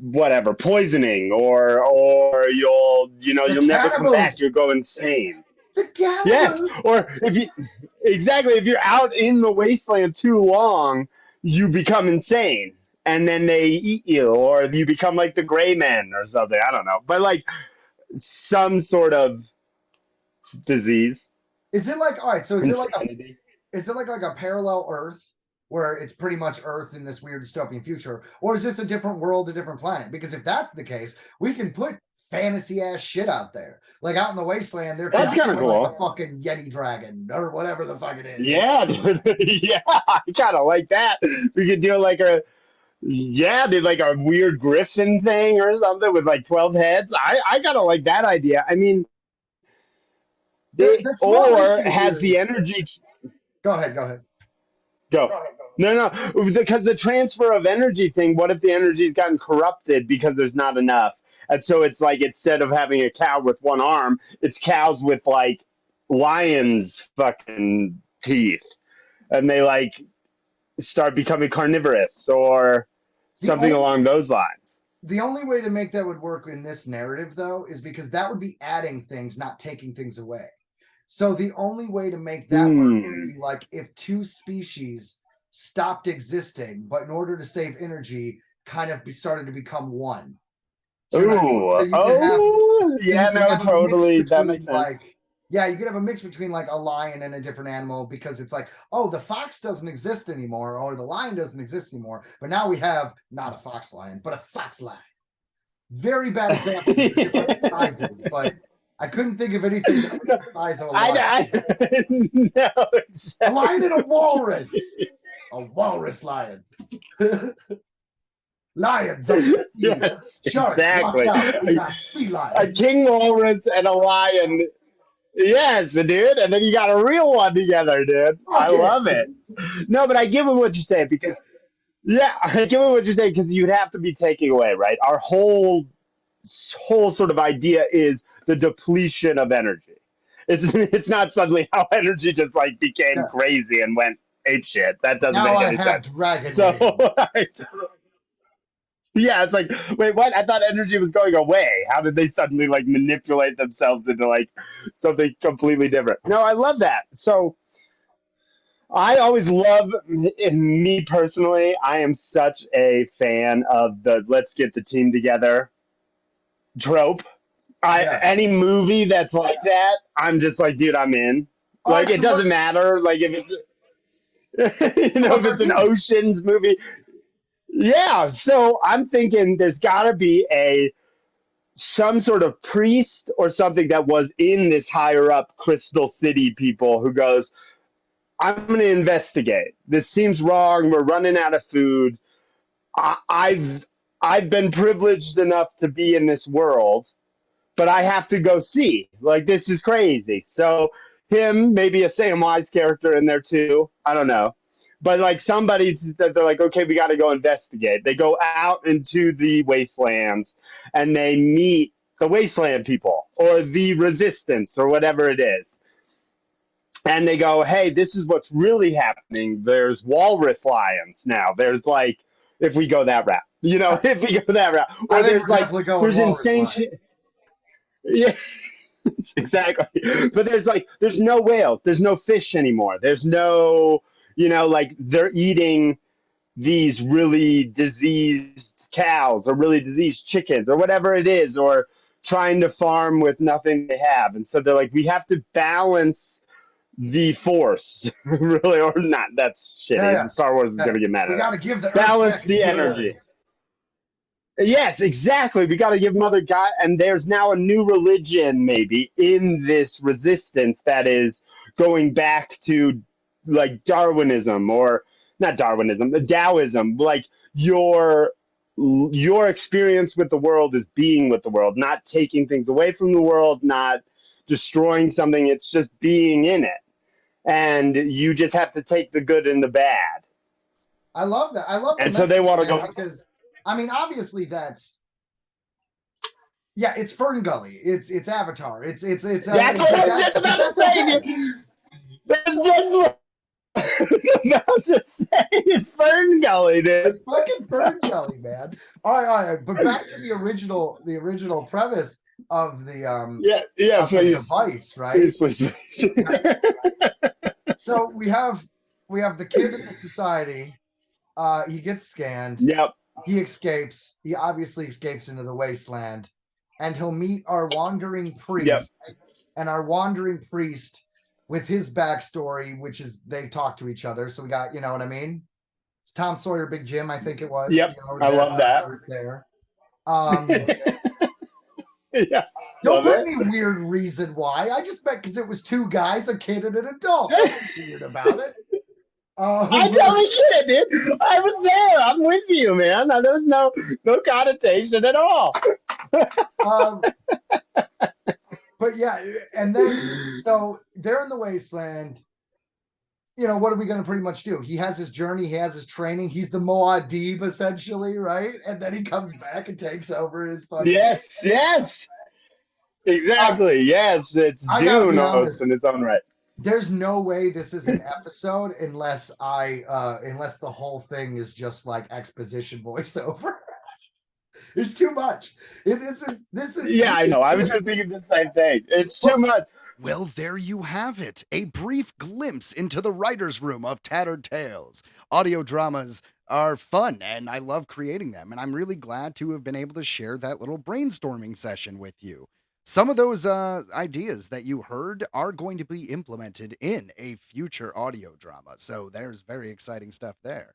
whatever, poisoning, or you'll never come back. You'll go insane. The cannibals. Yes, or if you're out in the wasteland too long, you become insane and then they eat you, or you become like the gray men or something. I don't know, but like some sort of disease. Is it like, all right, so is it like a parallel Earth where it's pretty much Earth in this weird dystopian future, or is this a different world, a different planet? Because if that's the case, we can put fantasy ass shit out there, like out in the wasteland. That's kind of cool. Like a fucking Yeti dragon or whatever the fuck it is. Yeah, dude. Yeah, I kind of like that. We could do like a weird griffin thing or something with like 12 heads. I kind of like that idea. I mean, has the energy. Go ahead. Go. No, because the transfer of energy thing. What if the energy's gotten corrupted because there's not enough? And so it's like, instead of having a cow with one arm, it's cows with like lions' fucking teeth. And they like start becoming carnivorous or something along those lines. The only way to make that would work in this narrative, though, is because that would be adding things, not taking things away. So the only way to make that work would be like if two species stopped existing, but in order to save energy, kind of started to become one. Do you know what I mean? So you could have, yeah, no, totally. That makes sense. Like, yeah, you could have a mix between like a lion and a different animal because it's like, oh, the fox doesn't exist anymore, or the lion doesn't exist anymore. But now we have not a fox lion, but a fox lion. Very bad example of different sizes, but I couldn't think of anything that was the size of a lion. No, exactly. A lion and a walrus. A walrus lion. Lions of the sea. Yes, Sharks, exactly. watch out, we got sea lions. A king walrus and a lion. Yes, dude. And then you got a real one together, dude. I love it. No, but I give him what you say because, yeah, I give him what you say because you'd have to be taking away, right? Our whole sort of idea is the depletion of energy. It's not suddenly how energy just like became crazy and went apeshit. That doesn't make any sense. Dragon so, yeah, it's like, wait, what? I thought energy was going away. How did they suddenly like manipulate themselves into like something completely different? No, I love that. So I always love, in me personally, I am such a fan of the let's get the team together trope. Any movie that's like that, I'm just like, dude, I'm in. Like, it doesn't matter. Like, if it's, if it's an Ocean's movie. Yeah, so I'm thinking there's got to be some sort of priest or something that was in this higher up Crystal City people who goes, I'm going to investigate. This seems wrong. We're running out of food. I've been privileged enough to be in this world, but I have to go see. Like, this is crazy. So him, maybe a Samwise character in there too. I don't know. But like somebody that they're like, okay, we got to go investigate. They go out into the wastelands and they meet the wasteland people or the resistance or whatever it is. And they go, hey, this is what's really happening. There's walrus lions now. There's like, if we go that route, if we go that route, or there's like, there's insane shit. Yeah, exactly. But there's no whales. There's no fish anymore. There's no, like they're eating these really diseased cows or really diseased chickens or whatever it is, or trying to farm with nothing they have. And so they're like, we have to balance the force, really, or not. That's shitty. Yeah. Star Wars is going to get mad at us. We got to give the balance the energy. Yes, exactly. We got to give Mother God, and there's now a new religion maybe in this resistance that is going back to like Darwinism, or not Darwinism, the Taoism. Like your experience with the world is being with the world, not taking things away from the world, not destroying something. It's just being in it, and you just have to take the good and the bad. I love that. I love that. And so they want to go because, I mean, obviously it's Fern Gully. It's Avatar. It's that's what I was just about to say. That's just what I was about to say. It's Fern Gully, dude. It's fucking Fern Gully, man. All right. But back to the original premise of the please. Device, right? Please. So we have the kid in the society. He gets scanned. Yep. He escapes. He obviously escapes into the wasteland, and he'll meet our wandering priest. Yep. And our wandering priest, with his backstory, which is they talk to each other. So we got, you know what I mean? It's Tom Sawyer, Big Jim, I think it was. Yep. I love that. There. Yeah. Don't put any weird reason why. I just bet because it was two guys, a kid and an adult. Nothing weird about it. I totally get it, dude. I was there. I'm with you, man. There's no connotation at all. But yeah, and then so they're in the wasteland. What are we going to pretty much do? He has his journey. He has his training. He's the Muad'Dib, essentially, right? And then he comes back and takes over his fucking... Yes. Exactly. Yes, it's Dune almost in its own right. There's no way this is an episode unless the whole thing is just like exposition voiceover. It's too much. This is Yeah, I know. I was just thinking the same thing. It's too much. Well, there you have it. A brief glimpse into the writer's room of Tattered Tales. Audio dramas are fun, and I love creating them, and I'm really glad to have been able to share that little brainstorming session with you. Some of those ideas that you heard are going to be implemented in a future audio drama, so there's very exciting stuff there.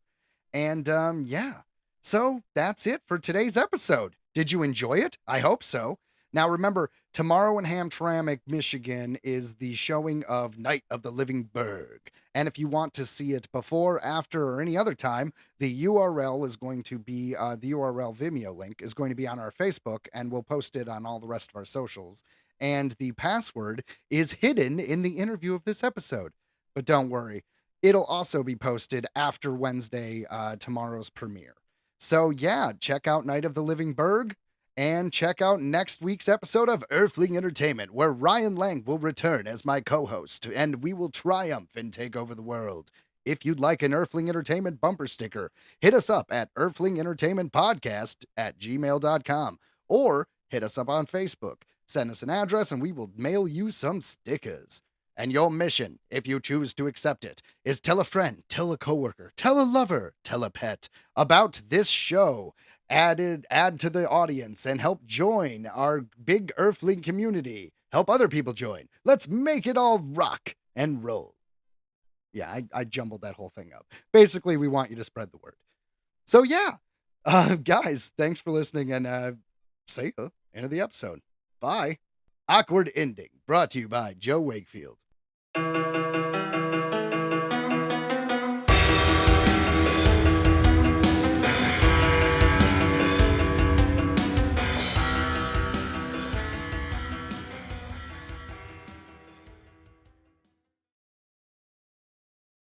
And yeah, so that's it for today's episode. Did you enjoy it? I hope so. Now remember, tomorrow in Hamtramck, Michigan is the showing of Night of the Living Burg. And if you want to see it before, after, or any other time, the URL is going to be, the URL Vimeo link is going to be on our Facebook, and we'll post it on all the rest of our socials. And the password is hidden in the interview of this episode. But don't worry, it'll also be posted after Wednesday, tomorrow's premiere. So yeah, check out Night of the Living Burg. And check out next week's episode of Earthling Entertainment, where Ryan Lang will return as my co-host, and we will triumph and take over the world. If you'd like an Earthling Entertainment bumper sticker, hit us up at earthlingentertainmentpodcast@gmail.com, or hit us up on Facebook. Send us an address, and we will mail you some stickers. And your mission, if you choose to accept it, is tell a friend, tell a coworker, tell a lover, tell a pet about this show. Add to the audience and help join our big Earthling community. Help other people join. Let's make it all rock and roll. Yeah, I jumbled that whole thing up. Basically, we want you to spread the word. So yeah, guys, thanks for listening, and see you end of the episode. Bye. Awkward ending brought to you by Joe Wakefield.